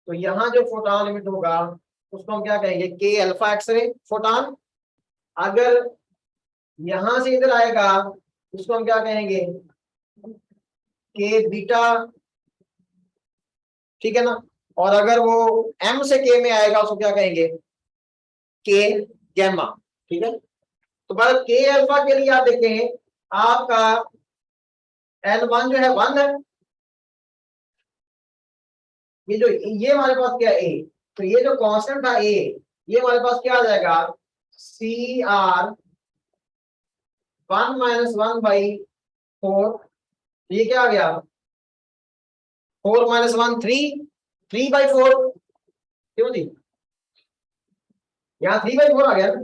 तो यहां जो फोटॉन इमिट होगा उसको हम क्या कहेंगे, के अल्फा एक्सरे फोटॉन। अगर यहां से इधर आएगा उसको हम क्या कहेंगे, के बीटा, ठीक है ना। और अगर वो एम से के में आएगा उसको क्या कहेंगे, के गैमा, ठीक है। तो बस के अल्फा के लिए आप देखें, आपका L1 जो है 1 है, ये जो ये हमारे पास क्या है ए, तो ये जो कांस्टेंट था ए, ये हमारे पास क्या आ जाएगा, सी आर 1 - 1/4। ये क्या आ गया, 4 - 1 3/4, क्यों जी, यहाँ 3/4 आ गया ना।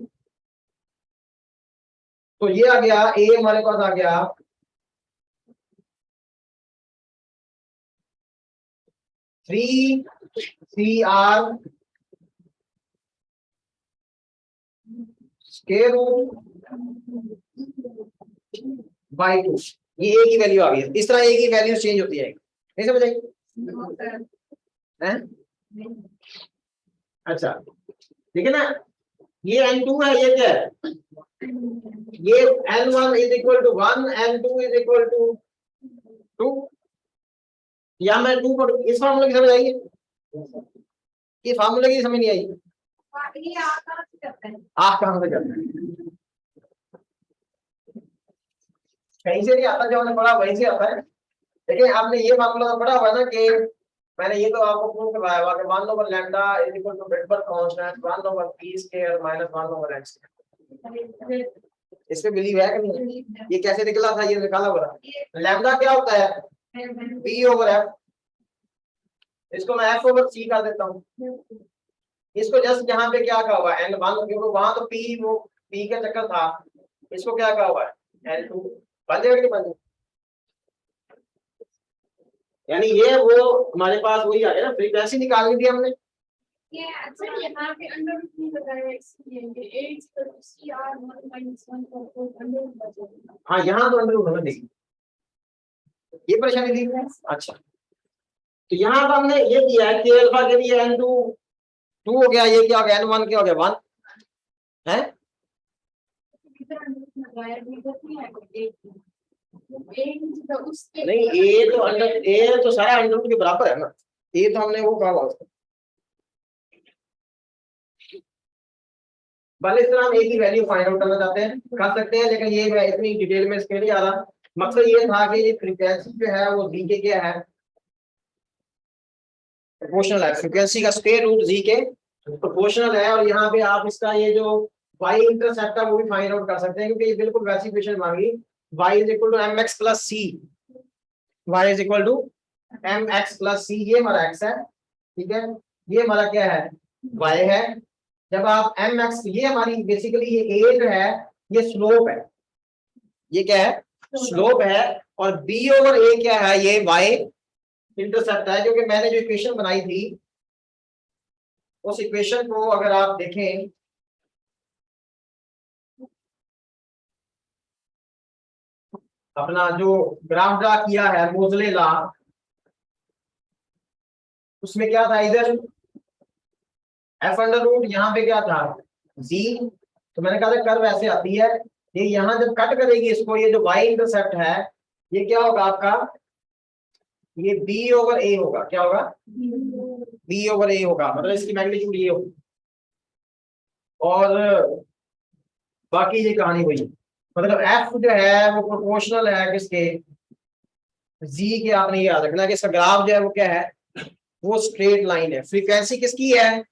तो ये आ गया ए, हमारे पास आ गया 3 CR√/2। ये ए की वैल्यू आ गई। इस तरह ए की वैल्यू चेंज होती है, नहीं समझ आई हैं? अच्छा ठीक है ना, ये N2 है, ये क्या है, ये N1 = 1, N2 = 2। या मैं 2 को इस फार्मूले की समझ आई, ये फार्मूले की समझ नहीं आई, ये आप कहाँ से करते हैं? आप कहां से करते हैं, कहीं से नहीं आता, जो हमने पढ़ा वहीं से आता है। लेकिन आपने ये फार्मूला तो पढ़ा हुआ है ना, कि मैंने ये तो आपको प्रूव करवाया हुआ कि 1/λ = बिटबर्ग कांस्टेंट 1/p² - 1/x। इस पे बिलीव है कि नहीं, ये कैसे निकला था, ये निकाला हुआ था। लैम्डा क्या होता है, p/f। इसको मैं f/c कर देता हूँ। इसको जस्ट यहाँ पे क्या कहा हुआ है, N1, क्योंकि वहां तो p, वो p का चक्कर था। इसको क्या कहा हुआ है, N2। बन जाएगा कि बन जाएगा, यानी ये वो हमारे पास वही आ गया ना, फ्रीक्वेंसी निकालनी थी हमने। ये अच्छा, यहाँ पे अंडर रूट नहीं बताया, इसलिए ये 8 CR1 - 1/4 बचेगा। हाँ यहाँ तो अंडर रूट होना देखिए, ये परेशानी थी। अच्छा तो यहाँ पर हमने ये किया है कि अल्फा के लिए N2 2 हो गया, ये क्या हो गया, N1 क्या हो गया, 1 है। कितना अंडर रूट लगाया, बिल्कुल नहीं है तो उसके नहीं ए तो सारा अंडर रूट के बराबर है ना, ए तो हमने वो कहा हुआ उसको। भले इस तरह हम ए की वैल्यू फाइंड आउट करना चाहते हैं कर सकते हैं, लेकिन ये मैं इतनी डिटेल में इसके नहीं आ रहा। मकसद ये था कि ये फ्रीक्वेंसी जो है वो जी के क्या है, प्रोपोर्शनल है। फ्रीक्वेंसी का स्क्वायर रूट जी के प्रोपोर्शनल है। और यहाँ पे आप इसका ये जो y इंटरसेप्ट है वो भी फाइंड आउट कर सकते हैं, क्योंकि ये बिल्कुल वैसी इक्वेशन मांगी, y = mx + c, y = mx + c। ये हमारा x है, ठीक है, ये हमारा क्या है, y है। जब आप mx, ये हमारी बेसिकली ये a जो है ये स्लोप है, ये क्या है, स्लोप है। और b/a क्या है, ये y इंटरसेप्ट है। क्योंकि मैंने जो इक्वेशन बनाई थी उस इक्वेशन को अगर आप देखें, अपना जो ग्राफ ड्रा किया है मोजले लॉ, उसमें क्या था, इधर f√, यहाँ पे क्या था, z। तो मैंने कहा था कर्व ऐसे आती है, ये यहाँ जब कट करेगी इसको, ये जो y इंटरसेप्ट है ये क्या होगा आपका, ये b/a होगा। क्या होगा, b/a होगा, मतलब इसकी मैग्नीट्यूड ये होगी। और बाकी ये कहानी हुई, मतलब f जो है वो प्रोपोर्शनल है किसके, z के। आपने ये याद रखना कि इसका ग्राफ जो है वो क्या है, वो स्ट्रेट लाइन है। फ्रीक्वेंसी किसकी है,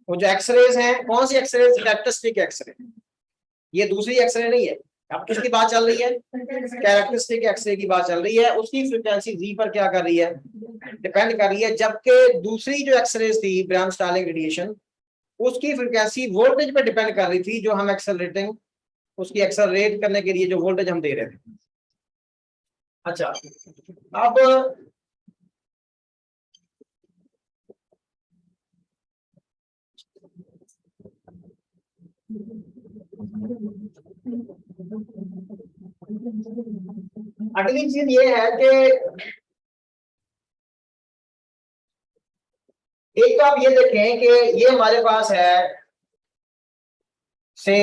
वो जो एक्सरेज हैं, कौन सी एक्सरेज? कैरेक्टरिस्टिक एक्सरे, ये दूसरी एक्सरे नहीं है। अब किसकी बात चल रही है? कैरेक्टरिस्टिक एक्सरे की बात चल रही है। उसकी फ्रीक्वेंसी जी पर क्या कर रही है? डिपेंड कर रही है। जबकि दूसरी जो एक्सरेज थी ब्राउन स्टार्लिंग रेडिएशन, उसकी फ्रीक्वेंसी वोल्टेज पे डिपेंड कर रही थी, जो हम एक्सेलरेटिंग उसकी एक्सेलरेट करने के लिए जो वोल्टेज हम दे रहे थे। अच्छा, अब अगली चीज ये है कि एक तो आप ये देखें कि ये हमारे पास है से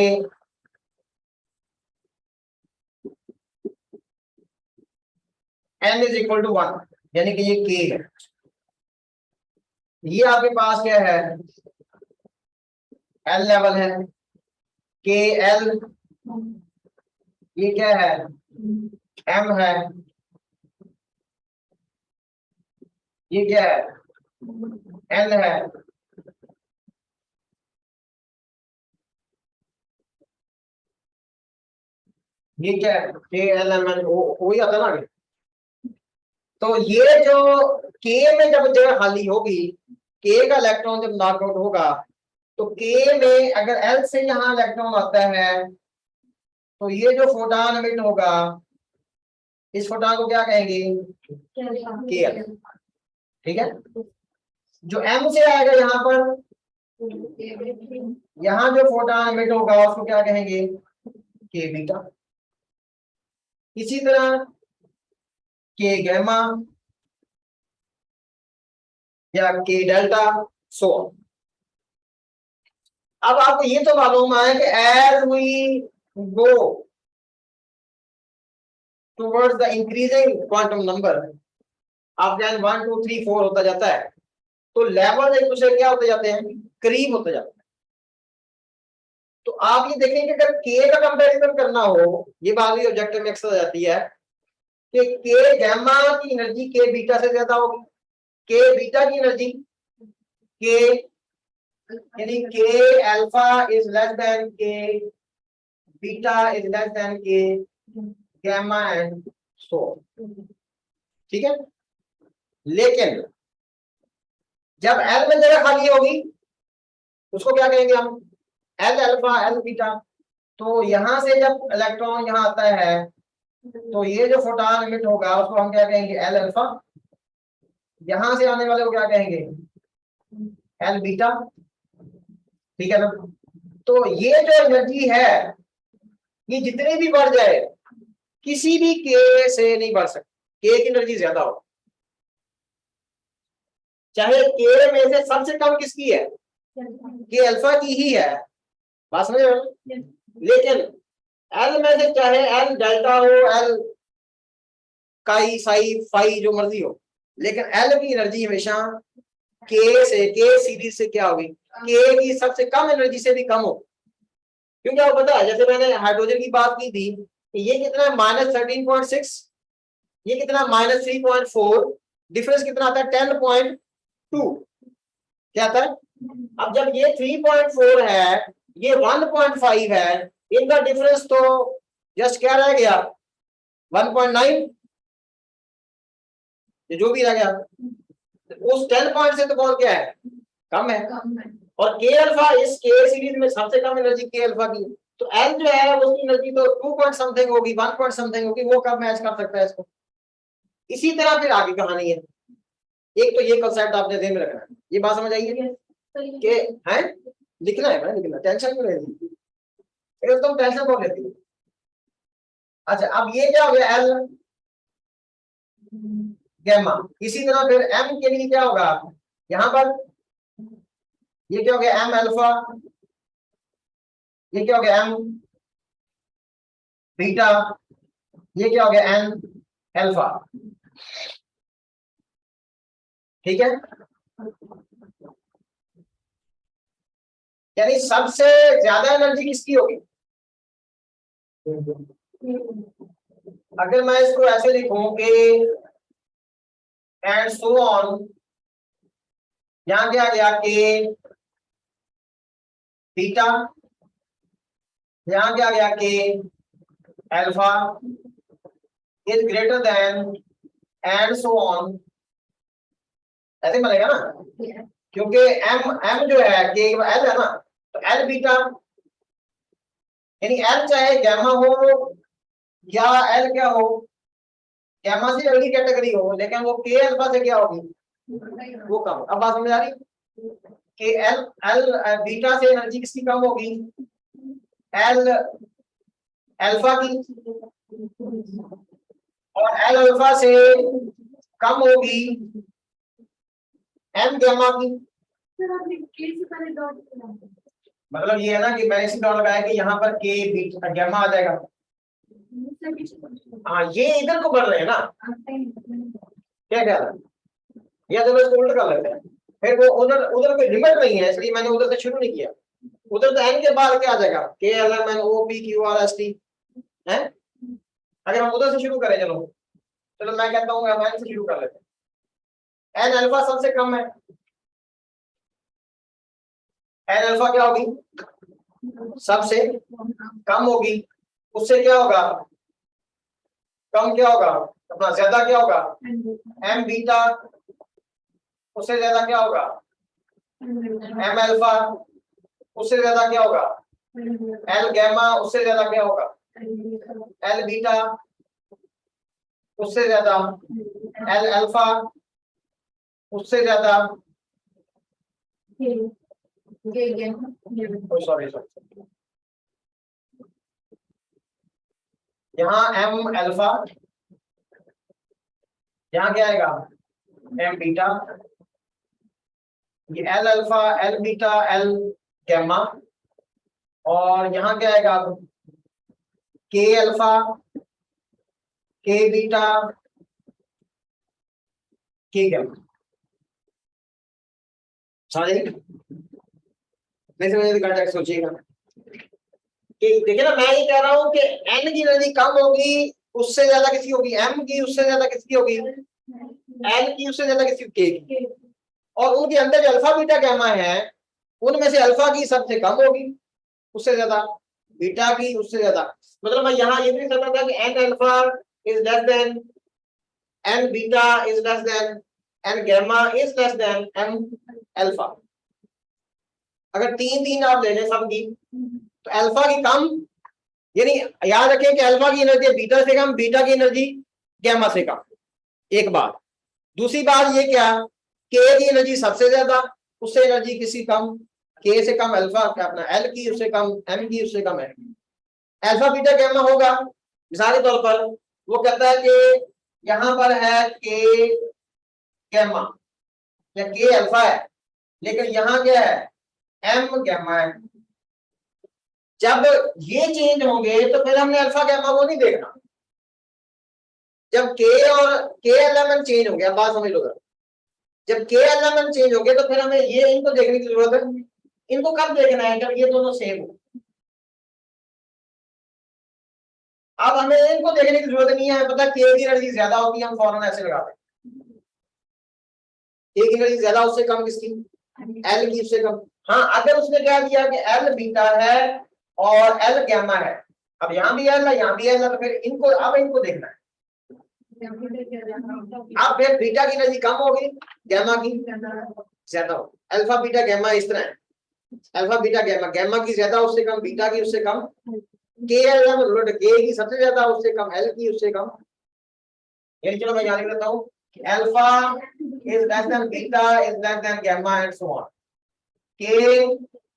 n इज इक्वल टू 1, यानी कि ये k है। ये आपके पास क्या है? l लेवल है, k l, ये क्या है? m है, ये क्या है? n है, ये क्या है? k l m n, वो ही आता ना आगे। तो ये जो k में जब जगह खाली होगी, k का इलेक्ट्रॉन जब नॉकआउट होगा, तो k में अगर l से यहाँ इलेक्ट्रॉन आता है, तो ये जो फोटॉन एमिट होगा, इस फोटॉन को क्या कहेंगे? KL। ठीक है। जो m से आएगा यहाँ पर, यहाँ जो फोटॉन एमिट होगा उसको क्या कहेंगे? K beta. इसी तरह K गैमा या K डेल्टा, सो। अब आपको ये तो मालूम है कि as we go towards the increasing quantum number, आप जान 1 2 3 4 होता जाता है, तो लेवल एक दूसरे क्या होते जाते हैं? करीब होते जाते हैं। तो आप ये देखें कि अगर के का कंपैरिजन करना हो, ये बात भी ऑब्जेक्टिव में अक्सर जाती है कि के गैमा की एनर्जी के बीटा से ज्यादा होगी, के बीटा की एनर्जी के, यानी के अल्फा इज लेस देन के बीटा इज लेस देन के गैमा एंड सो। ठीक है। लेकिन जब एल में जगह खाली होगी, उसको क्या कहेंगे हम? L alpha L beta. तो यहां से जब इलेक्ट्रॉन यहां आता है, तो ये जो फोटॉन एमिट होगा उसको हम क्या कहेंगे? L alpha. यहां से आने वाले को क्या कहेंगे? L beta. ठीक है ना। तो ये जो एनर्जी है, ये जितनी भी बढ़ जाए, किसी भी के से नहीं बढ़ सकती। के की एनर्जी ज्यादा हो, चाहे के में से सबसे कम किसकी है? के अल्फा की ही है, बात समझ रहे हो? लेकिन एल में से चाहे एल डेल्टा हो, एल काई साई फाई जो मर्जी हो, लेकिन एल की एनर्जी हमेशा के से, के सीरीज से क्या होगी? के की सबसे कम एनर्जी से भी कम हो। क्योंकि आपको पता है, जैसे मैंने हाइड्रोजन की बात की थी, ये कितना है? -13.6, ये कितना? -3.4, डिफरेंस कितना आता है? 10.2। क्या आता है? अब जब ये 3.4 है, ये 1.5 है, इनका डिफरेंस तो जस्ट क्या रह गया? 1.9, जो भी रह गया। उस 10 पॉइंट से तो कौन क्या है? कम है। और के अल्फा इस के सीरीज में सबसे कम एनर्जी के अल्फा की, तो एल जो है उसकी एनर्जी तो 2 पॉइंट समथिंग होगी, 1 पॉइंट समथिंग होगी, वो कब मैच कर सकता है इसको? इसी तरह फिर आगे कहानी है। एक तो ये कंसेप्ट आपने ध्यान में रखना है, ये बात समझ आई है कि है लिखना है, लिखना, टेंशन क्यों लेती है? तुम टेंशन कौन लेती है? अच्छा, अब ये क्या हो गया? L gamma. इसी तरह फिर एम के लिए क्या होगा? यहां पर ये क्या हो गया? M alpha. ये क्या हो गया? M beta. ये क्या हो गया? N alpha. ठीक है। यानी सबसे ज्यादा एनर्जी किसकी होगी? अगर मैं इसको ऐसे लिखूं कि एंड सो ऑन, यहां क्या गया? के बीटा, यहाँ क्या गया के alpha is greater then and so on, ऐसे बनेगा ना, क्योंकि एम एम जो है के एल है ना, तो एल बीटा यानी एल चाहे गैमा हो या एल क्या हो, गैमा से अगली कैटेगरी हो, लेकिन वो के अल्फा से क्या होगी, वो कम। अब बात समझ आ रही, कि एल एल बीटा से एनर्जी किसकी कम होगी, एल अल्फा की, और एल अल्फा से कम होगी एम गैमा की। मतलब ये है ना कि मैंने इसी डॉट लगाया कि यहाँ पर के बीटा गैमा आ जाएगा। हाँ ये इधर को बढ़ रहे हैं ना, क्या कह रहा है, या तो इसको उल्टा कर लेते हैं, फिर वो उधर उधर कोई लिमिट नहीं है, इसलिए मैंने उधर से शुरू नहीं किया। उधर तो एन के बाद क्या आ जाएगा, K L M N O P Q R S T है। अगर हम उधर से शुरू करें, चलो चलो मैं कहता हूँ हम एन से शुरू कर लेते हैं। एन अल्फा सबसे कम है, एन अल्फा क्या होगी, सबसे कम होगी, उससे क्या होगा, कम क्या होगा, अपना ज्यादा क्या होगा, एम बीटा, उससे ज्यादा क्या होगा, एम अल्फा, उससे ज्यादा क्या होगा, एल गैमा, उससे ज्यादा क्या होगा, एल बीटा, उससे ज्यादा एल अल्फा, उससे ज्यादा सॉरी यहाँ एम अल्फा, यहाँ क्या आएगा, एम बीटा, ये L alpha, L beta, L gamma, और यहाँ क्या आएगा, के अल्फा, के बीटा, के गैमा। समझ नहीं समझ सोचिएगा कि देखिए ना, मैं ये कह रहा हूं कि एन की एनर्जी कम होगी, उससे ज्यादा किसकी होगी, एम की, उससे ज्यादा किसकी होगी, एल की, उससे ज्यादा किसकी, के की, और उनके अंदर जो अल्फा बीटा गैमा है उनमें से अल्फा की सबसे कम होगी, उससे ज्यादा बीटा की, उससे ज्यादा। मतलब मैं यहाँ ये भी समझ था कि N alpha is less than N beta is less than N gamma is less than N alpha. अगर तीन तीन आप ले लें सबकी, तो अल्फा की कम, यानी याद रखें कि अल्फा की एनर्जी बीटा से कम, बीटा की एनर्जी गैमा से कम, एक बात। दूसरी बात ये क्या, के की एनर्जी सबसे ज्यादा, उससे एनर्जी किसी कम, के से कम अल्फा क्या अपना एल की, उससे कम एम की, उससे कम एल की। अल्फा बीटा गैमा होगा मिसाल के तौर पर, वो कहता है कि यहां पर है के गैमा या के अल्फा है, लेकिन यहां क्या है, एम गैमा है। जब ये चेंज होंगे तो फिर हमने अल्फा गैमा को नहीं देखना। जब के और के एलिमेंट चेंज हो गया, बात समझ लो, जब के एलिमेंट चेंज हो गए तो फिर हमें ये इनको देखने की जरूरत है। इनको कब देखना है, जब ये दोनों सेम हो। अब हमें इनको देखने की जरूरत नहीं है, हमें पता के की एनर्जी ज्यादा होती है, हम फौरन ऐसे लगाते हैं के की एनर्जी ज्यादा, उससे कम किसकी, एल की, उससे कम। हाँ अगर उसने क्या दिया कि एल बीटा है और एल गैमा है, अब यहाँ भी एल है यहाँ भी एल है, तो फिर इनको अब इनको देखना है। अब फिर बीटा की एनर्जी कम होगी, गैमा की ज्यादा होगी। अल्फा बीटा गैमा इस तरह है, अल्फा बीटा गैमा, गैमा की ज्यादा उससे कम, बीटा की उससे कम, के एल उलट, के की सबसे ज्यादा उससे कम, एल की उससे कम। यानी चलो मैं यहाँ लिख देता हूँ कि alpha is less than beta is less than gamma and so on, K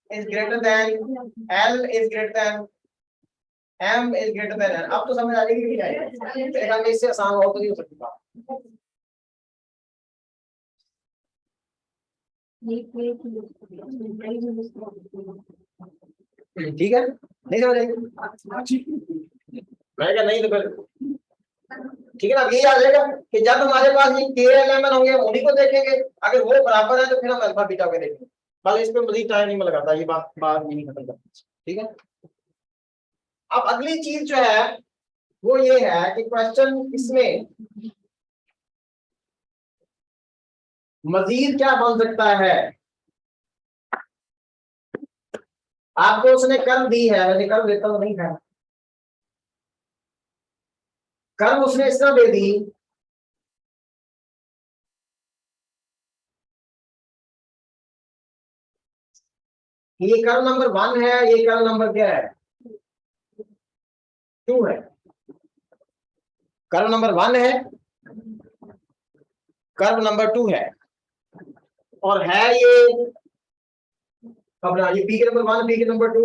is greater than, L is greater than, M is greater than N. अब तो समझ आ जाएगी क्या है, देखा इससे आसान हो तो नहीं हो सकती बात। ठीक है, नहीं समझ आएगी, मैं क्या नहीं तो फिर ठीक है ना। अब यही आ जाएगा कि जब हमारे पास ये के एलिमेंट होंगे उन्हीं को देखेंगे, अगर वो बराबर है तो फिर हम अल्फा बीटा को देखेंगे। बस इस पे मजीद टाइम नहीं लगाता, ये बात बात नहीं खत्म करती, ठीक है। अब अगली चीज जो है वो ये है कि क्वेश्चन इसमें मजीद क्या बन सकता है। आपको उसने कर्व दी है, वैसे कर्व देता तो नहीं था, कर्व उसने इस तरह दे दी कि ये कर्व नंबर 1 है, ये कर्व नंबर क्या है 2 है। कर्व नंबर 1 है, कर्व नंबर 2 है, और है ये अपना ये पी के नंबर 1 पी के नंबर 2।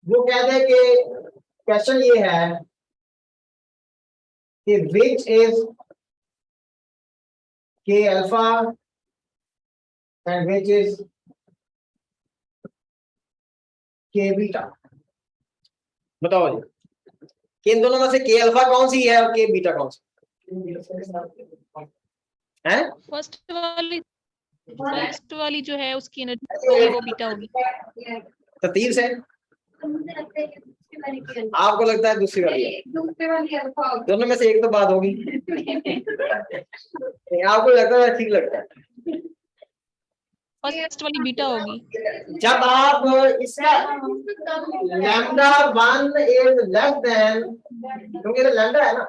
वो कहते हैं कि क्वेश्चन ये है कि विच इज के अल्फा एंड विच इज के बीटा। बताओ जी कि इन दोनों में से के अल्फा कौन सी है और के बीटा कौन सी है? फर्स्ट वाली जो है उसकी एनर्जी वो बीटा होगी। तरतीब से मुझे लगता है कि दूसरी वाली की अल्फा। आपको लगता है दूसरी वाली है? दूसरी वाली अल्फा होगी। दोनों में से एक तो बात होगी। आपको लगता है ठीक लगता है? फर्स्ट वाली बीटा होगी। जब आप इसका लैम्डा 1 इज लेस देन, क्योंकि इधर लैम्डा है ना,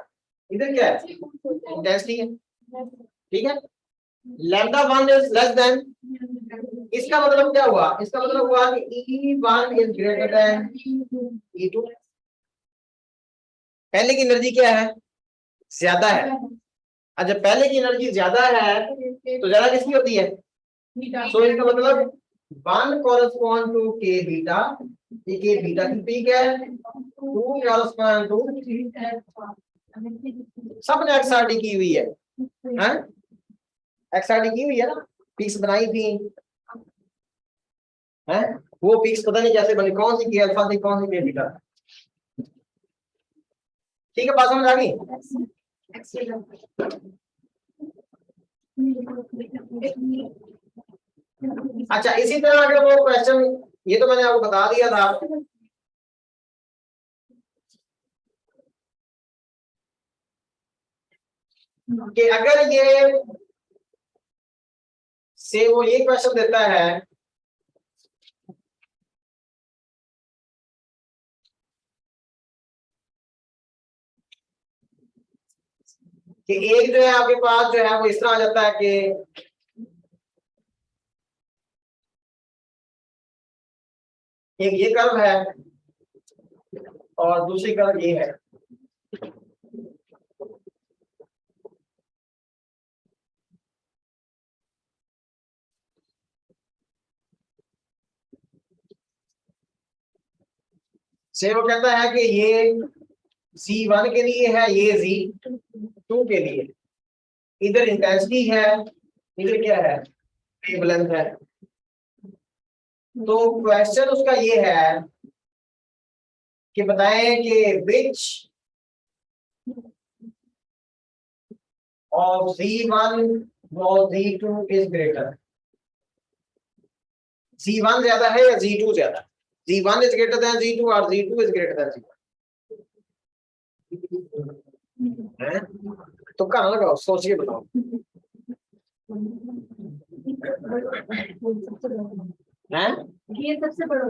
इधर क्या है इंटेंसिटी है, ठीक है, लैम्डा 1 इज लेस देन, इसका मतलब क्या हुआ, इसका मतलब हुआ कि E1 is greater then E2। पहले की एनर्जी क्या है, ज्यादा है। अच्छा जब पहले की एनर्जी ज्यादा है तो ज्यादा किसकी होती है, सो इसका मतलब 1 correspond to k बीटा, ये k बीटा की पीक है, 2 correspond to, सबने XRD की हुई है, हैं XRD की हुई है ना, पीक्स बनाई थी हैं, वो पीक्स पता नहीं कैसे बनी, कौन सी के अल्फा थी कौन सी के बीटा। ठीक है बात समझ आ गई? अच्छा इसी तरह अगर वो क्वेश्चन, ये तो मैंने आपको बता दिया था कि अगर ये से वो ये क्वेश्चन देता है कि एक जो है आपके पास जो है वो इस तरह आ जाता है कि एक ये कर्व है और दूसरी कर्व ये है, से वो कहता है कि ये Z1 के लिए है, ये Z2 के लिए, इधर इंटेंसिटी है, इधर क्या है वेवलेंथ है। तो क्वेश्चन उसका ये है कि बताएं कि विच ऑफ Z1 और Z2 इज ग्रेटर, Z1 ज्यादा है या Z2 ज्यादा, Z1 is greater then Z2 और Z2 is greater then Z1 है? तो कहाँ लगाओ, सोच के बताओ हैं? ये सबसे बड़ा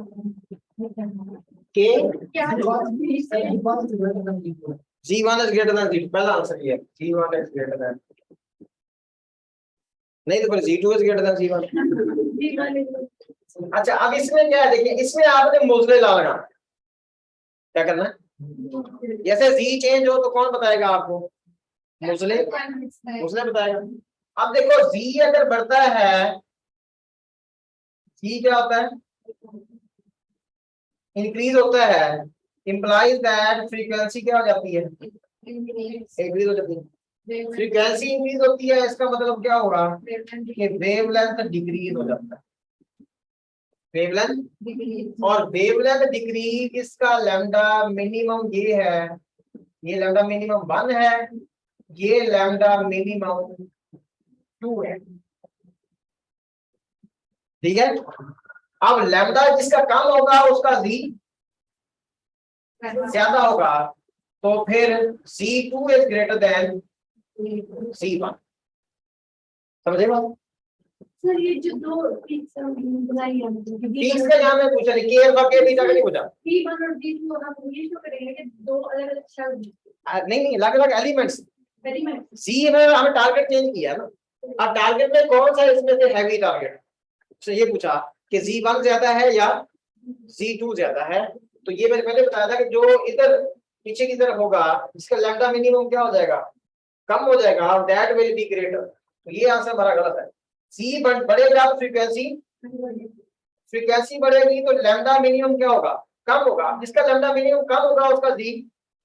के क्या Z1 is greater then Z2, पहला आंसर ये है, Z1 इज ग्रेटर देन, नहीं तो फिर Z2 is greater then Z1। अच्छा अब इसमें क्या है, देखिए इसमें आपने मोजले ला लगाना, क्या करना है, जैसे Z चेंज हो तो कौन बताएगा आपको, मोजले बताएगा। अब देखो Z अगर बढ़ता है, Z क्या होता है, इंक्रीज होता है, इंप्लाइज दैट फ्रीक्वेंसी क्या हो जाती है, इंक्रीज हो जाती है। फ्रीक्वेंसी इंक्रीज होती है, इसका मतलब क्या होगा कि वेवलेंथ डिक्रीज हो जाता है, वेवलेंथ, और वेवलेंथ डिक्रीज इसका लैम्डा मिनिमम ये है, ये लैम्डा मिनिमम 1 है, ये लैम्डा मिनिमम 2 है, ठीक है। अब लैम्डा जिसका कम होगा उसका Z ज्यादा होगा, तो फिर Z2 is greater then Z1, समझे बात? सर ये जो दो बनाई है पीक्स का यहाँ मैं पूछा नहीं, के अल्फा के बीटा का नहीं पूछा। D1 और D2 हम ये शो करेंगे कि दो अलग अलग शेल नहीं अलग अलग एलिमेंट्स। एलिमेंट सी में हमें टारगेट चेंज किया ना, अब टारगेट में कौन सा इसमें से हैवी टारगेट, तो ये पूछा कि Z1 ज्यादा है या Z2 ज्यादा है। तो ये मैंने पहले बताया था कि जो इधर पीछे की तरफ होगा इसका लैम्डा मिनिमम क्या हो जाएगा, कम हो जाएगा, और दैट विल बी ग्रेटर। तो ये आंसर हमारा गलत है। सी बढ़ेगा तो फ्रीक्वेंसी बढ़ेगी तो लैम्डा मिनिमम क्या होगा, कम होगा। जिसका लैम्डा मिनिमम कम होगा उसका जी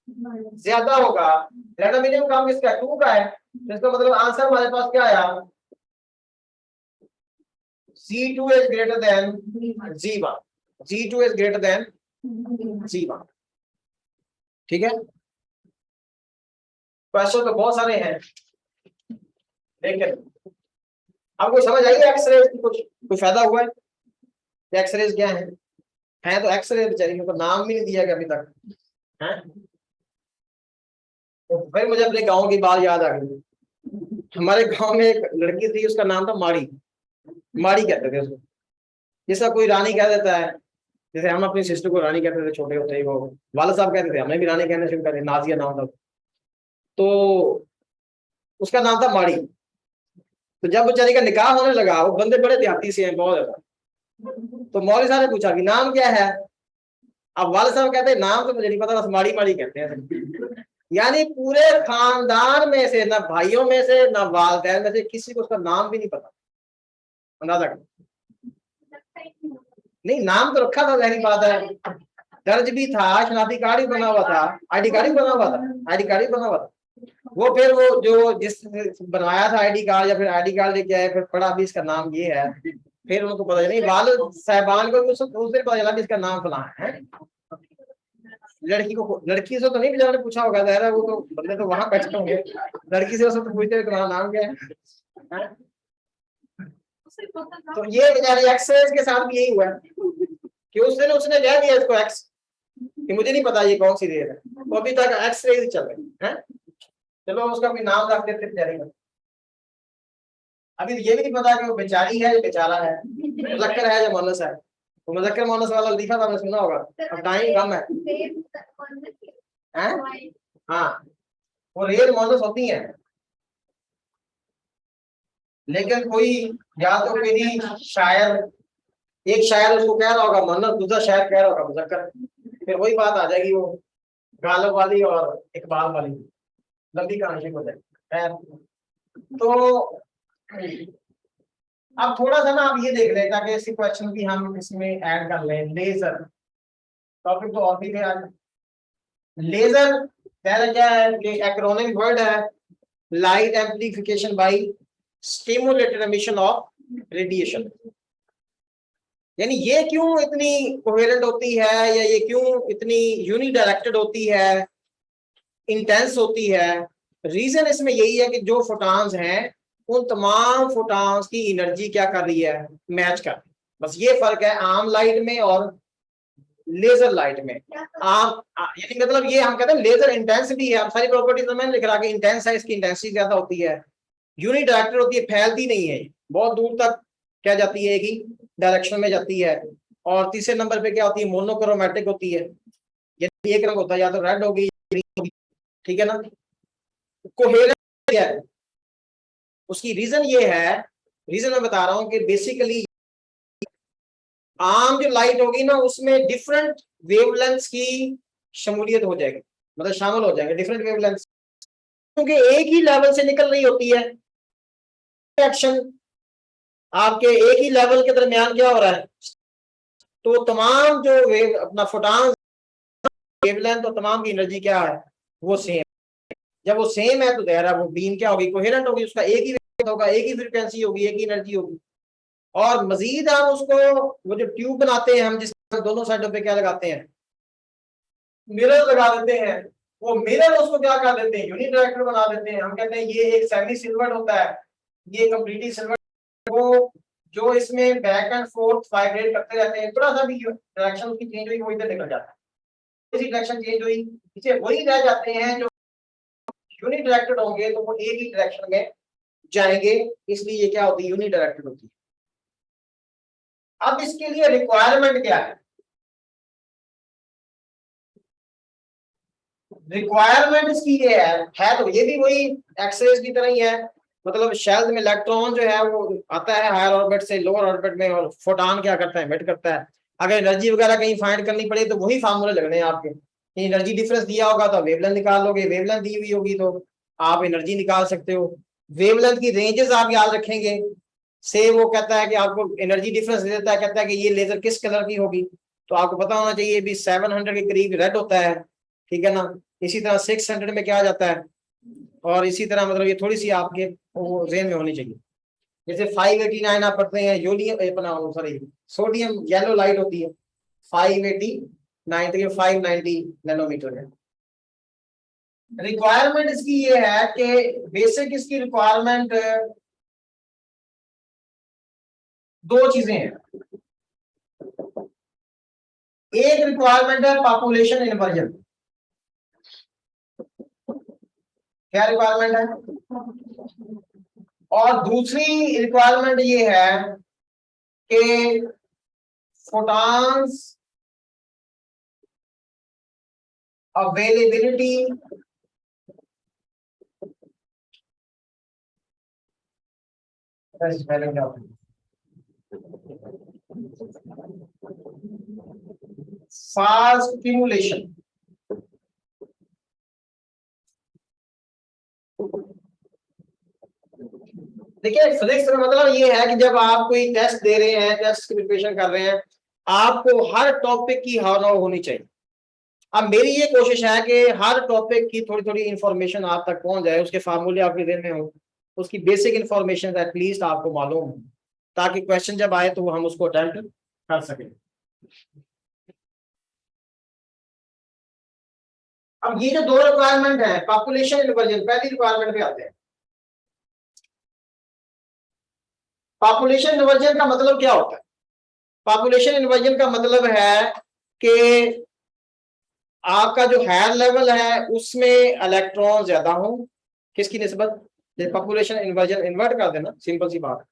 ज्यादा होगा। लैम्डा मिनिमम कम किसका, 2 का है, तो इसका मतलब आंसर हमारे पास क्या आया, C2 is greater than Z1, Z2 is greater than Z1। ठीक है, क्वेश्चन तो बहुत सारे हैं, लेकिन आपको समझ आई एक्सरे की कुछ फायदा हुआ है। एक्सरेज क्या है तो एक्सरे बेचारी को नाम भी नहीं दिया गया अभी तक है। तो फिर मुझे अपने गांव की बात याद आ गई। हमारे गांव में एक लड़की थी, उसका नाम था माड़ी, माड़ी कहते थे उसको। जिसका कोई रानी कह देता है, जैसे हम अपनी सिस्टर को रानी कहते थे छोटे होते ही, वो वाला साहब कहते थे, हमने भी रानी कहना शुरू कर दिया, नाजिया नाम था। तो उसका नाम था माड़ी। तो जब बेचारी का निकाह होने लगा, वो बंदे बड़े देहाती से हैं बहुत ज्यादा, तो मौलवी साहब ने पूछा कि नाम क्या है। अब वाले साहब कहते हैं नाम तो मुझे नहीं पता, बस माड़ी माड़ी कहते हैं। यानी पूरे खानदान में से, ना भाइयों में से, ना वालिदैन में से किसी को उसका नाम भी नहीं पता। अंदाजा कर, नहीं नाम तो रखा था, जहरी बात है, दर्ज भी था, शनाख्ती कार्ड भी बना हुआ था, आईडी कार्ड भी बना हुआ था, आईडी कार्ड भी बना हुआ था। वो फिर वो जो जिस बनवाया था आईडी कार्ड, या फिर आईडी कार्ड लेके आए, फिर पढ़ा भी इसका नाम ये है, फिर उनको पता नहीं, वालिद साहबान को उस दिन पता चला कि इसका नाम फलाना है। लड़की से तो नहीं बेचारे ने पूछा होगा, ज़ाहिर है वो तो बंदे तो वहां बैठे होंगे, लड़की से तो पूछते हैं तुम्हारा नाम क्या है। तो ये बेचारे एक्सरेज के साथ भी यही हुआ कि उस दिन उसने कह दिया इसको एक्स, कि मुझे नहीं पता ये कौन सी रेज है, तो अभी तक एक्सरेज चल रही है। चलो उसका कोई नाम रख देते बेचारी का। अभी ये भी नहीं पता कि वो बेचारी है या बेचारा है, मुज़क्कर है या मुअन्नस है। तो मुज़क्कर मुअन्नस वाला लतीफा तो आपने सुना होगा, अब टाइम कम है। हाँ, वो रेज मुअन्नस होती है, लेकिन कोई या तो कोई शायर, एक शायर उसको कह रहा होगा मुअन्नस, दूसरा शायर कह रहा होगा मुज़क्कर, फिर वही बात आ जाएगी वो गालिब वाली और इकबाल वाली, लंबी कहानी हो जाएगी। तो अब थोड़ा सा ना आप ये देख लें ताकि इसी क्वेश्चन की हम इसमें ऐड कर लें। लेजर टॉपिक तो और भी है आज। लेजर पहले क्या है कि एक्रोनिम वर्ड है, light amplification by stimulated emission of radiation. यानी ये क्यों इतनी कोहेरेंट होती है, या ये क्यों इतनी यूनिडायरेक्टेड होती है, इंटेंस होती है। रीजन इसमें यही है कि जो फोटॉन्स हैं उन तमाम फोटॉन्स की एनर्जी क्या कर रही है, मैच कर रही है। बस ये फर्क है आम लाइट में और लेजर लाइट में। आम यानी मतलब ये हम कहते हैं लेजर इंटेंस भी है, सारी प्रॉपर्टीज तो मैंने लिख रहा कि इंटेंस है, इसकी इंटेंसिटी ज्यादा होती है, यूनिडायरेक्टेड होती है, फैलती नहीं है, बहुत दूर तक क्या जाती है, एक ही डायरेक्शन में जाती है। और तीसरे नंबर पे क्या होती है, मोनोक्रोमैटिक होती है, यानी एक रंग होता है, या तो रेड होगी, ठीक है ना। कोहेरेंट है, उसकी रीजन ये है, रीजन मैं बता रहा हूं कि बेसिकली आम जो लाइट होगी ना उसमें डिफरेंट वेवलेंथ्स की शमूलियत हो जाएगी, मतलब शामिल हो जाएंगे डिफरेंट वेवलेंथ्स, क्योंकि एक ही लेवल से निकल रही होती है। एक्शन आपके एक ही लेवल के दरमियान क्या हो रहा है, तो तमाम जो वेव अपना फोटॉन वेवलेंथ और तमाम की एनर्जी क्या है, वो सेम। जब वो सेम है तो दायरा वो बीम क्या होगी, कोहेरेंट होगी, उसका एक ही होगा, एक ही फ्रीक्वेंसी होगी, एक ही एनर्जी होगी। और मजीद हम उसको वो जो ट्यूब बनाते हैं हम, जिसमें दोनों साइडों पे क्या लगाते हैं, मिरर लगा देते हैं, वो मिरर उसको क्या कर देते हैं, यूनिडायरेक्शनल बना देते हैं। हम कहते हैं ये एक सेमी सिल्वर्ड होता है, ये कम्प्लीटली सिल्वर्ड। वो जो इसमें बैक एंड फोर्थ वाइब्रेट करते रहते हैं, थोड़ा सा भी डायरेक्शन उसकी चेंज हुई वो इधर निकल जाता है, इसी डायरेक्शन चेंज हुई, इसे वही रह जाते हैं जो यूनिडायरेक्टेड होंगे, तो वो एक ही डायरेक्शन में जाएंगे, इसलिए ये क्या होती है, यूनिडायरेक्टेड होती है। अब इसके लिए रिक्वायरमेंट क्या रिक्वायरमेंट इसकी ये है तो ये भी वही एक्सरेज की तरह ही है। मतलब शेल्स में इलेक्ट्रॉन जो है वो आता है हायर ऑर्बिट से लोअर ऑर्बिट में, और फोटॉन क्या करता है, एमिट करता है। अगर एनर्जी वगैरह कहीं फाइंड करनी पड़े तो वही फार्मूले लगने हैं आपके। एनर्जी डिफरेंस दिया होगा तो वेवलेंथ निकाल लोगे, वेवलेंथ दी हुई होगी तो आप एनर्जी निकाल सकते हो। वेवलेंथ की रेंजेस आप याद रखेंगे। से वो कहता है कि आपको एनर्जी डिफरेंस दे देता है, कहता है कि ये लेजर किस कलर की होगी, तो आपको पता होना चाहिए भी 700 के करीब रेड होता है, ठीक है ना। इसी तरह 600 में क्या आ जाता है, और इसी तरह मतलब ये थोड़ी सी आपके वो रेंज में होनी चाहिए। जैसे 589 आप पढ़ते हैं यूलियम अपना सॉरी सोडियम येलो लाइट होती है 589 तो ये 590 नैनोमीटर है। रिक्वायरमेंट इसकी ये है कि बेसिक इसकी रिक्वायरमेंट दो चीजें हैं। एक रिक्वायरमेंट है पॉपुलेशन इन्वर्जन। क्या रिक्वायरमेंट है? और दूसरी रिक्वायरमेंट ये है कि फोटॉन्स अवेलेबिलिटी फास्ट स्टिमुलेशन। देखिए फिजिक्स का मतलब ये है कि जब आप कोई टेस्ट दे रहे हैं, टेस्ट की प्रिपरेशन कर रहे हैं, आपको हर टॉपिक की नॉलेज होनी चाहिए। अब मेरी ये कोशिश है कि हर टॉपिक की थोड़ी थोड़ी इंफॉर्मेशन आप तक पहुंच जाए, उसके फार्मूले आपके दिन में हो, उसकी बेसिक इंफॉर्मेशन एटलीस्ट आपको मालूम हो, ताकि क्वेश्चन जब आए तो हम उसको अटेम्प्ट कर सकें। अब ये जो दो रिक्वायरमेंट है पॉपुलेशन इन्वर्जन, पहली रिक्वायरमेंट पे आते हैं। पॉपुलेशन इन्वर्जन का मतलब क्या होता है? पॉपुलेशन इन्वर्जन का मतलब है कि आपका जो हायर लेवल है उसमें इलेक्ट्रॉन ज्यादा हो, किसकी निस्बत? पॉपुलेशन इन्वर्जन इन्वर्ट कर देना, सिंपल सी बात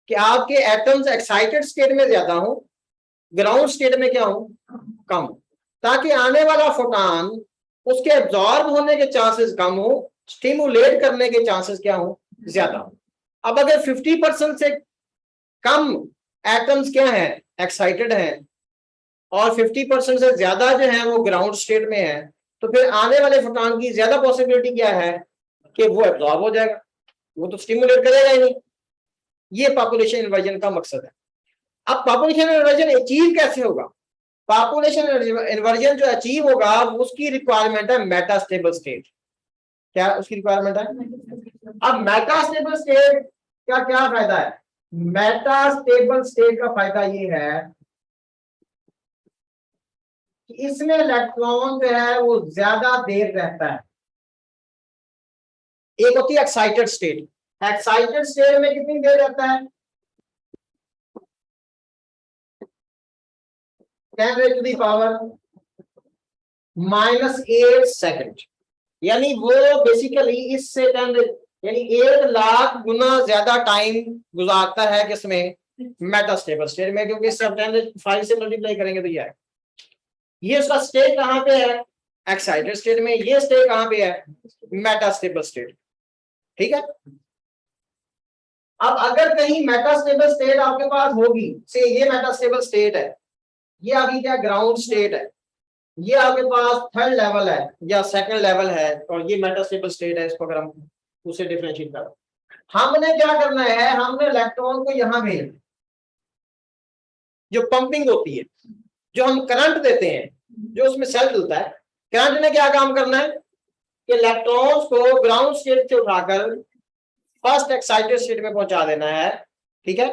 कि आपके एटम्स एक्साइटेड स्टेट में ज्यादा हो, ग्राउंड स्टेट में क्या हो, कम, ताकि आने वाला फोटॉन उसके एब्जॉर्ब होने के चांसेस कम हो, स्टिमुलेट करने के चांसेस क्या हो, ज्यादा हो। अब अगर 50% से कम एटम्स क्या है, एक्साइटेड हैं, और 50% से ज्यादा जो है वो ग्राउंड स्टेट में है, तो फिर आने वाले फोटॉन की ज्यादा पॉसिबिलिटी क्या है कि वो एब्जॉर्ब हो जाएगा, वो तो स्टिमुलेट करेगा ही नहीं। ये पॉपुलेशन इन्वर्जन का मकसद है। अब पॉपुलेशन इन्वर्जन अचीव कैसे होगा? पॉपुलेशन इन्वर्जन जो अचीव होगा उसकी रिक्वायरमेंट है मेटास्टेबल स्टेट। क्या उसकी रिक्वायरमेंट है? अब मेटास्टेबल स्टेट का क्या फायदा है? मेटास्टेबल स्टेट का फायदा ये है कि इसमें इलेक्ट्रॉन जो है वो ज्यादा देर रहता है। एक होती है एक्साइटेड स्टेट, एक्साइटेड स्टेट में कितनी देर रहता है? 10⁻⁻⁸ सेकंड, यानी वो बेसिकली इससे 10 यानी 1,00,000 गुना ज्यादा टाइम गुजारता है किसमें? मेटास्टेबल स्टेट में, क्योंकि इससे 10⁵ से मल्टीप्लाई करेंगे तो ये आएगा। ये उसका स्टेट कहां पे है? एक्साइटेड स्टेट में। ये स्टेट कहां पे है? Metastable state. ठीक है। अब अगर कहीं मेटास्टेबल स्टेट आपके पास होगी, से ये मेटास्टेबल स्टेट है, ये आपकी क्या ग्राउंड स्टेट है, ये आपके पास थर्ड लेवल है या सेकंड लेवल है, और ये मेटास्टेबल स्टेट है, इसको अगर हम उसे डिफरेंशिएट करें, हमने क्या करना है, हमने इलेक्ट्रॉन को यहां भेजना। जो पंपिंग होती है, जो हम करंट देते हैं, जो उसमें सेल चलता है, करंट ने क्या काम करना है कि इलेक्ट्रॉन्स को ग्राउंड स्टेट से उठाकर फर्स्ट एक्साइटेड स्टेट में पहुंचा देना है। ठीक है।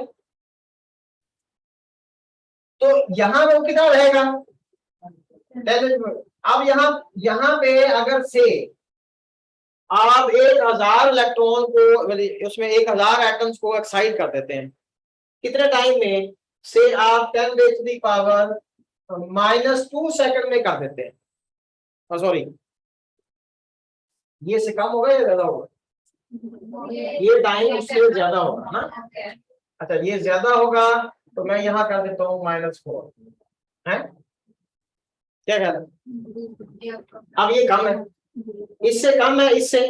तो यहां वो कितना रहेगा? अब यहां पे अगर से आप 1,000 इलेक्ट्रॉन को उसमें 1,000 एटम्स को एक्साइट कर देते हैं, कितने टाइम में? से आप 10⁻⁻² सेकंड में कर देते हैं। सॉरी, ये से कम होगा या ज्यादा होगा? ये टाइम उससे ज्यादा होगा ना। अच्छा, ये ज्यादा होगा तो मैं यहाँ कर देता हूँ -4 है, क्या ख्याल है? अब ये कम है, इससे कम है, इससे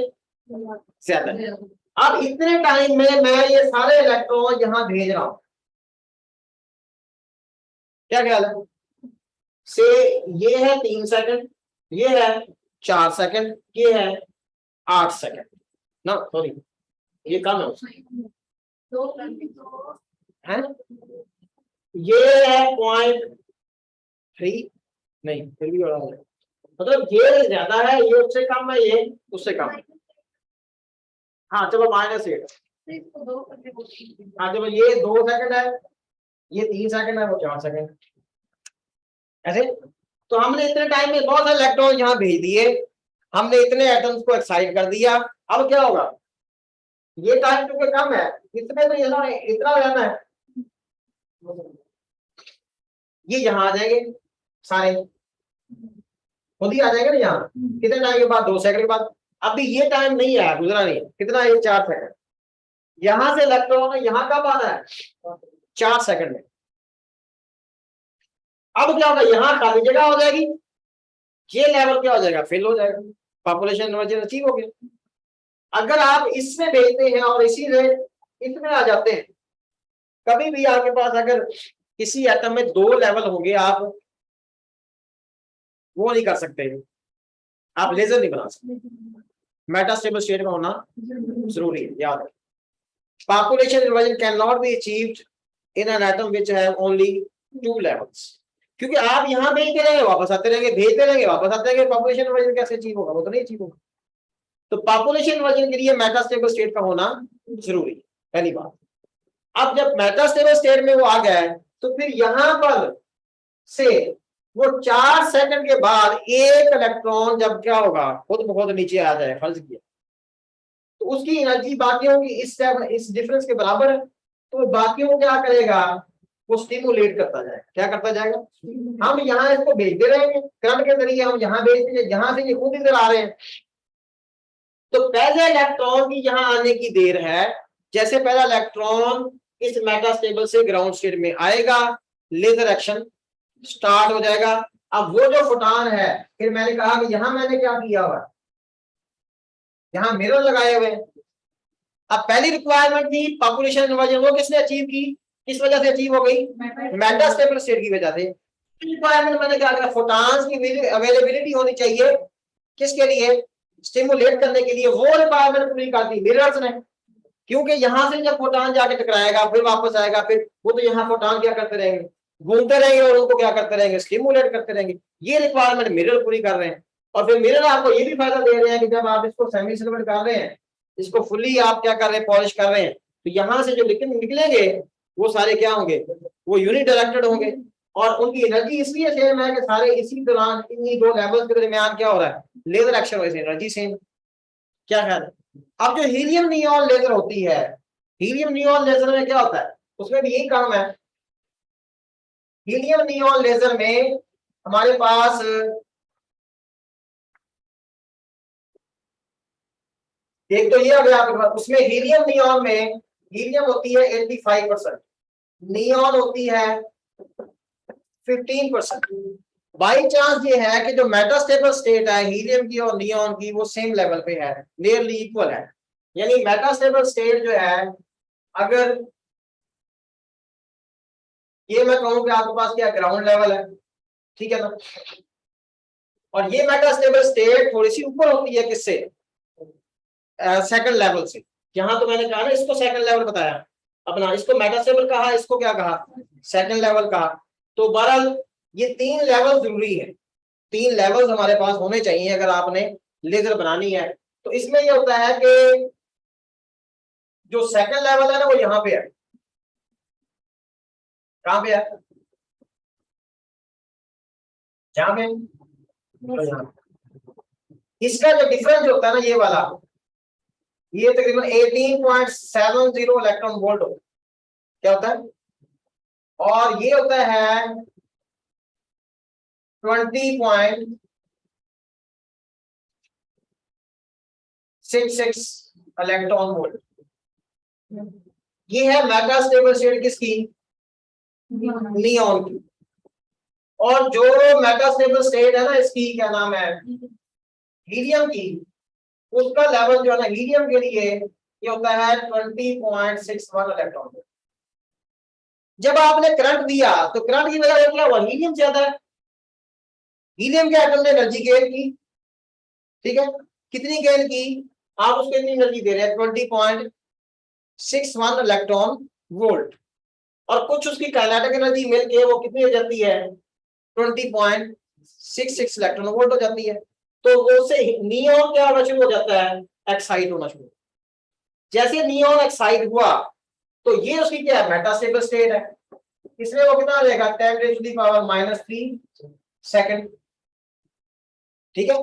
ज्यादा है। अब इतने टाइम में मैं ये सारे इलेक्ट्रॉन यहाँ भेज रहा हूं, क्या ख्याल है? से ये है 3 सेकंड, ये है 4 सेकंड, ये है 8 सेकंड ना, सॉरी ये कम है उससे, है ये है 0.3, नहीं फिर भी बड़ा है, मतलब ये ज्यादा है, ये उससे कम है, ये उससे कम है। हाँ चलो -8, हाँ चलो ये 2 सेकंड है, ये 3 सेकंड है, वो 4 सेकंड ऐसे। तो हमने इतने टाइम में बहुत सारे इलेक्ट्रॉन यहाँ भेज दिए, हमने इतने एटम्स को एक्साइट कर दिया। अब क्या होगा, ये टाइम क्योंकि कम है, इसमें तो इतना रहना है, ये यहाँ आ जाएंगे सारे, खुद ही आ जाएंगे ना यहाँ, कितने टाइम के बाद, 2 सेकंड के बाद। अभी ये टाइम नहीं आया, गुजरा नहीं, कितना, ये 4 सेकंड, यहां से इलेक्ट्रॉन यहाँ कब आना है, 4 सेकंड में। अब क्या होगा, यहाँ खाली जगह हो जाएगी, ये लेवल क्या हो जाएगा, फिल हो जाएगा, पॉपुलेशन इन्वर्जन अचीव हो गया। अगर आप इसमें भेजते हैं और इसी से इसमें आ जाते हैं, कभी भी आपके पास अगर किसी एटम में 2 लेवल होंगे, आप वो नहीं कर सकते, आप लेजर नहीं बना सकते, मेटास्टेबल स्टेट में होना जरूरी है, याद रखें। Population inversion can not be achieved in an atom which have only 2 levels, क्योंकि आप यहाँ भेजते रहेंगे, वापस आते रहेंगे, भेजते रहेंगे, वापस आते रहेंगे, पॉपुलेशन इन्वर्जन कैसे अचीव होगा, वो तो नहीं अचीव होगा। तो पॉपुलेशन इन्वर्जन के लिए मेटास्टेबल स्टेट का होना जरूरी है, पहली बात। अब जब मेटास्टेबल स्टेट में वो आ गया है, तो फिर यहां पर से वो 4 सेकंड के बाद एक इलेक्ट्रॉन जब क्या होगा, खुद ब खुद नीचे आ जाए, फर्ज किया, तो उसकी एनर्जी बाकियों की इस डिफरेंस के बराबर है, तो बाकियों को क्या करेगा, वो स्टिमुलेट करता जाएगा, क्या करता जाएगा, हम यहाँ इसको भेजते रहेंगे करंट के जरिए, हम यहाँ भेजते हैं, यहाँ से ये खुद इधर आ रहे हैं। तो पहले इलेक्ट्रॉन की यहाँ आने की देर है, जैसे पहला इलेक्ट्रॉन इस मेटास्टेबल से ग्राउंड स्टेट में आएगा, लेजर एक्शन स्टार्ट हो जाएगा। अब वो जो फोटॉन है, फिर मैंने कहा कि यहां मैंने क्या किया हुआ, यहां मिरर लगाए हुए। अब पहली रिक्वायरमेंट थी पॉपुलेशन इन्वर्जन, वो किसने अचीव की, किस वजह से अचीव हो गई, मेटास्टेबल स्टेट की वजह से। रिक्वायरमेंट मैंने क्या कहा, फोटॉन्स की अवेलेबिलिटी होनी चाहिए, किसके लिए, स्टिमुलेट करने के लिए। वो रिक्वायरमेंट पूरी कर दी मिरर्स ने, क्योंकि यहां से जब फोटॉन जाके टकराएगा, फिर वापस आएगा, फिर वो तो यहाँ फोटॉन क्या करते रहेंगे, घूमते रहेंगे और उनको क्या करते रहेंगे, स्टिमुलेट करते रहेंगे। ये रिक्वायरमेंट मिरर पूरी कर रहे हैं। और फिर मिरर आपको ये भी फायदा दे रहे हैं कि जब आप इसको सेमी सिल्वर कर रहे हैं, इसको फुली आप क्या कर रहे हैं, पॉलिश कर रहे हैं, तो यहाँ से जो निकलेंगे वो सारे क्या होंगे, वो यूनिट डायरेक्टेड होंगे, और उनकी एनर्जी इसलिए सेम है कि सारे इसी दौरान इन्हीं 2 लेवल्स के दरमियान क्या हो रहा है, लेजर एक्शन हो रही है, एनर्जी सेम। क्या ख्याल है? अब जो हीलियम नियॉन लेजर होती है, हीलियम नियॉन लेजर में क्या होता है, उसमें भी यही काम है। हीलियम नियॉन लेजर में हमारे पास एक तो ये हो गया आपके पास, उसमें हीलियम नियॉन में हीलियम होती है 85%, नियॉन होती है 15%। बाई चांस ये है कि जो मेटास्टेबल स्टेट है हीलियम की और नियॉन की, वो सेम लेवल पे है, नियरली इक्वल है। यानी मेटास्टेबल स्टेट जो है, अगर ये मैं कहूं कि आपके पास क्या ग्राउंड लेवल है, ठीक है ना, और ये मेटास्टेबल स्टेट थोड़ी सी ऊपर होती है किससे, सेकंड लेवल से। यहां तो मैंने कहा ना, इसको सेकंड लेवल बताया अपना, इसको मेटास्टेबल कहा, इसको क्या कहा, सेकंड लेवल कहा। तो बहरहाल ये 3 लेवल जरूरी है, 3 लेवल्स हमारे पास होने चाहिए अगर आपने लेजर बनानी है। तो इसमें ये होता है कि जो सेकंड लेवल है ना, वो यहाँ पे है, कहां पे है, यहाँ पे, तो यहाँ इसका जो डिफरेंस होता है ना, ये वाला, ये तकरीबन 18.70 इलेक्ट्रॉन वोल्ट होता है, क्या होता है, और ये होता है 20.66 इलेक्ट्रॉन वोल्ट। ये है मेटास्टेबल स्टेट किसकी, नियॉन की। और जो मेटास्टेबल स्टेट है ना इसकी, क्या नाम है, हीलियम की, उसका लेवल जो है ना हीलियम के लिए ये होता है 20.61 इलेक्ट्रॉन। जब आपने करंट दिया तो करंट की वजह से क्या हुआ, हीलियम ज्यादा है, हीलियम के एटम ने एनर्जी गेन की, ठीक है, कितनी गेन की, आप उसको इतनी एनर्जी दे रहे हैं 20.61 इलेक्ट्रॉन वोल्ट, और कुछ उसकी काइनेटिक एनर्जी मिलके वो कितनी हो जाती है 20.66 इलेक्ट्रॉन वोल्ट हो जाती है। तो वो से नियॉन क्या होना शुरू हो जाता है, एक्साइट होना शुरू। जैसे नियॉन एक्साइट हुआ तो ये उसकी क्या है, मेटास्टेबल स्टेट है, इसमें वो कितना आ जाएगा 10⁻³ सेकंड, ठीक है।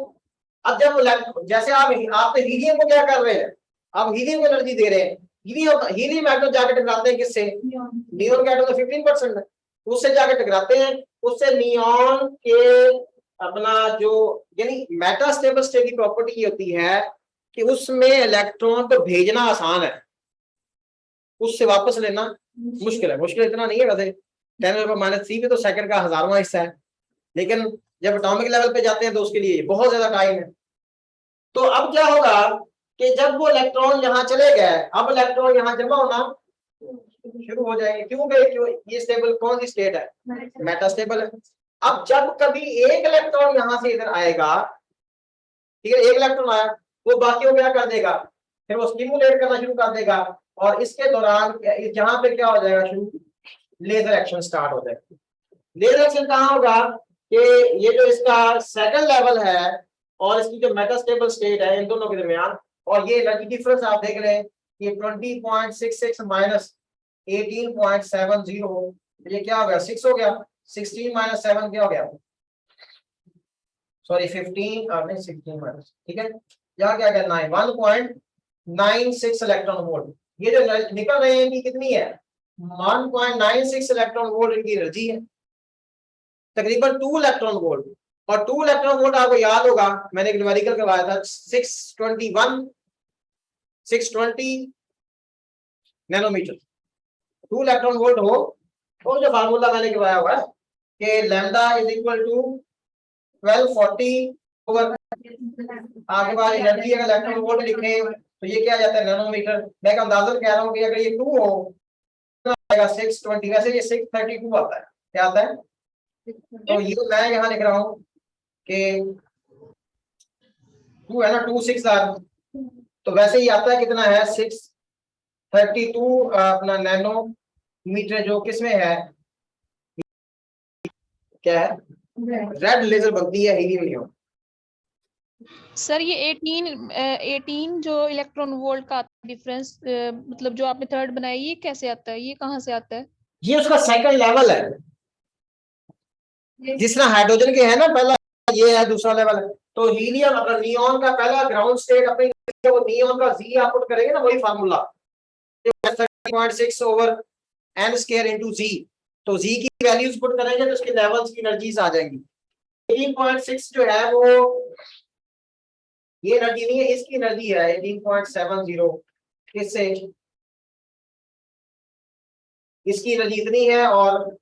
अब जब जैसे आप हीलियम को क्या कर रहे हैं, आप हीलियम को एनर्जी दे रहे हैं, हीलियम एटम जाकर टकराते हैं किससे, नियॉन के एटम तो 15% है, उससे जाकर टकराते हैं, उससे नियॉन के अपना जो, यानी मेटास्टेबल स्टेट की प्रॉपर्टी ये होती है कि उसमें इलेक्ट्रॉन को भेजना आसान है, उससे वापस लेना मुश्किल है। मुश्किल इतना नहीं है वैसे, 10⁻³ पे तो सेकंड का 1000वां हिस्सा है, लेकिन जब एटॉमिक लेवल पे जाते हैं तो उसके लिए बहुत ज्यादा टाइम है। तो अब क्या होगा कि जब वो इलेक्ट्रॉन यहाँ चले गए, अब इलेक्ट्रॉन यहाँ जमा होना शुरू हो जाएंगे, क्यों ये स्टेबल कौन सी स्टेट है, मेटास्टेबल है। अब जब कभी एक इलेक्ट्रॉन यहाँ से इधर आएगा, ठीक है, एक इलेक्ट्रॉन आया, वो बाकियों क्या कर देगा, फिर वो स्टिमुलेट करना शुरू कर देगा, और इसके दौरान यहाँ पे क्या हो जाएगा शुरू, लेजर एक्शन स्टार्ट हो जाएगा। लेजर एक्शन कहाँ होगा कि ये जो इसका सेकंड लेवल है और इसकी जो मेटास्टेबल स्टेट है, इन दोनों के दरमियान, और ये एनर्जी डिफरेंस आप देख रहे हैं, ये 20.66 माइनस 18.70, ये क्या हो गया 6 हो गया, 16 माइनस 7 क्या हो गया, सॉरी 15 नहीं 16 माइनस, ठीक है, यहाँ क्या करना है 1.96 इलेक्ट्रॉन वोल्ट। ये जो निकल रहे हैं कि कितनी है 1.96 इलेक्ट्रॉन वोल्ट इनकी एनर्जी है, तकरीबन 2 इलेक्ट्रॉन वोल्ट। और 2 इलेक्ट्रॉन वोल्ट आपको याद होगा, मैंने एक न्यूमेरिकल करवाया था 620 नैनोमीटर 2 इलेक्ट्रॉन वोल्ट हो, तो जो फार्मूला मैंने करवाया हुआ है कि lambda is equal to 1240 over, आगे बाद एनर्जी अगर इलेक्ट्रॉन वोल्ट लिखे तो ये क्या आ जाता है नैनोमीटर। मैं एक अंदाजन कह रहा हूँ कि अगर ये 2 हो तो आएगा 620, वैसे ये 632 आता है, क्या आता है, तो ये मैं यहाँ लिख रहा हूँ कि 2 है ना, 2 6 तो वैसे ही आता है कितना है 632 अपना नैनोमीटर, जो किसमें है, क्या है, रेड लेजर बनती है हीलियम नियॉन। सर ये 18 जो इलेक्ट्रॉन वोल्ट का डिफरेंस, मतलब जो आपने थर्ड बनाई, ये कैसे आता है, ये कहाँ से आता है? ये उसका सेकंड लेवल है, जिस तरह हाइड्रोजन के है ना, पहला ये है, दूसरा लेवल है, तो हीलियम अपना नियॉन का पहला ग्राउंड स्टेट अपने वो नियॉन का जी आप पुट करेंगे ना, वही formula 30.6 over n square into जी, तो जी की वैल्यूज पुट करेंगे तो उसके लेवल्स की एनर्जीज आ जाएंगी। 18.6 जो है वो ये एनर्जी नहीं है, इसकी एनर्जी है 18.70, किससे, इसकी एनर्जी इतनी है और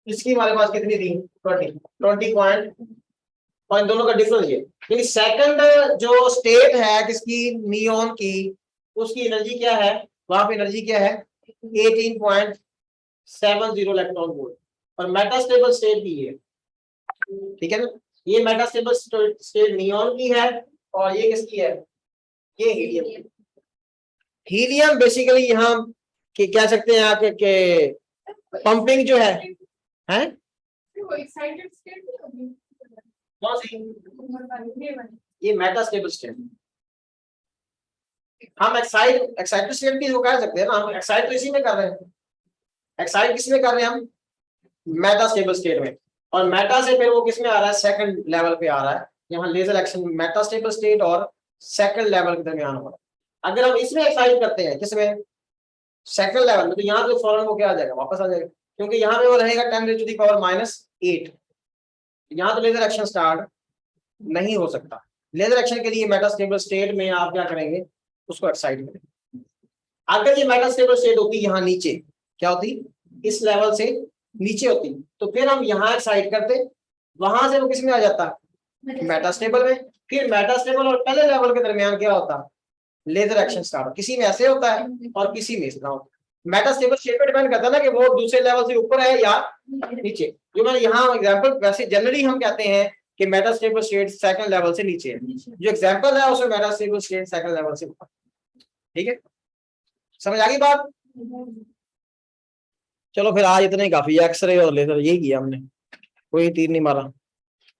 इसकी हमारे पास कितनी थी 20 पॉइंट, और इन दोनों का डिफरेंस ये, लेकिन सेकंड जो स्टेट है किसकी, नियॉन की, उसकी एनर्जी क्या है, वहां पे एनर्जी क्या है 18.70 इलेक्ट्रॉन वोल्ट, और मेटास्टेबल स्टेट भी है, ठीक है ना, ये मेटास्टेबल स्टेट नियॉन की है और ये किसकी है, ये हीलियम। हीलियम बेसिकली यहाँ के कह सकते हैं आप के पंपिंग जो है ये मेटास्टेबल स्टेट, हम एक्साइटेड स्टेट भी वो कह सकते हैं ना, हम एक्साइट तो इसी में कर रहे हैं, एक्साइट किस में कर रहे हैं हम, मेटास्टेबल स्टेट में, और मेटा से फिर वो किस में आ रहा है, सेकंड लेवल पे आ रहा है, यहाँ लेजर एक्शन मेटास्टेबल स्टेट और सेकंड लेवल के दरमियान हो रहा है। अगर हम इसमें एक्साइट करते हैं किसमें, सेकंड लेवल में, तो यहाँ पे फौरन वो क्या आ जाएगा, वापस आ जाएगा, क्योंकि यहाँ पे वो रहेगा 10⁻⁻8, यहाँ तो लेजर एक्शन स्टार्ट नहीं हो सकता। लेजर एक्शन के लिए मेटास्टेबल स्टेट में आप क्या करेंगे, उसको एक्साइट करेंगे। अगर ये मेटास्टेबल स्टेट होती यहाँ नीचे, क्या होती इस लेवल से नीचे होती, तो फिर हम यहाँ एक्साइट करते, वहां से वो किस में आ जाता, मेटास्टेबल में। फिर मेटास्टेबल और पहले लेवल के दरमियान क्या होता, लेजर एक्शन स्टार्ट, किसी में ऐसे होता है और किसी में इस तरह होता है। मेटास्टेबल शेप पे डिपेंड करता है ना कि वो दूसरे लेवल से ऊपर है या नीचे। जो मैंने यहाँ एग्जांपल, वैसे जनरली हम कहते हैं कि मेटास्टेबल स्टेट सेकंड लेवल से नीचे है, जो एग्जांपल है उसमें मेटास्टेबल स्टेट सेकंड लेवल से ऊपर। ठीक है, समझ आ गई बात। चलो फिर आज इतना ही काफी है, एक्सरे और लेजर यही किया हमने, कोई तीर नहीं मारा।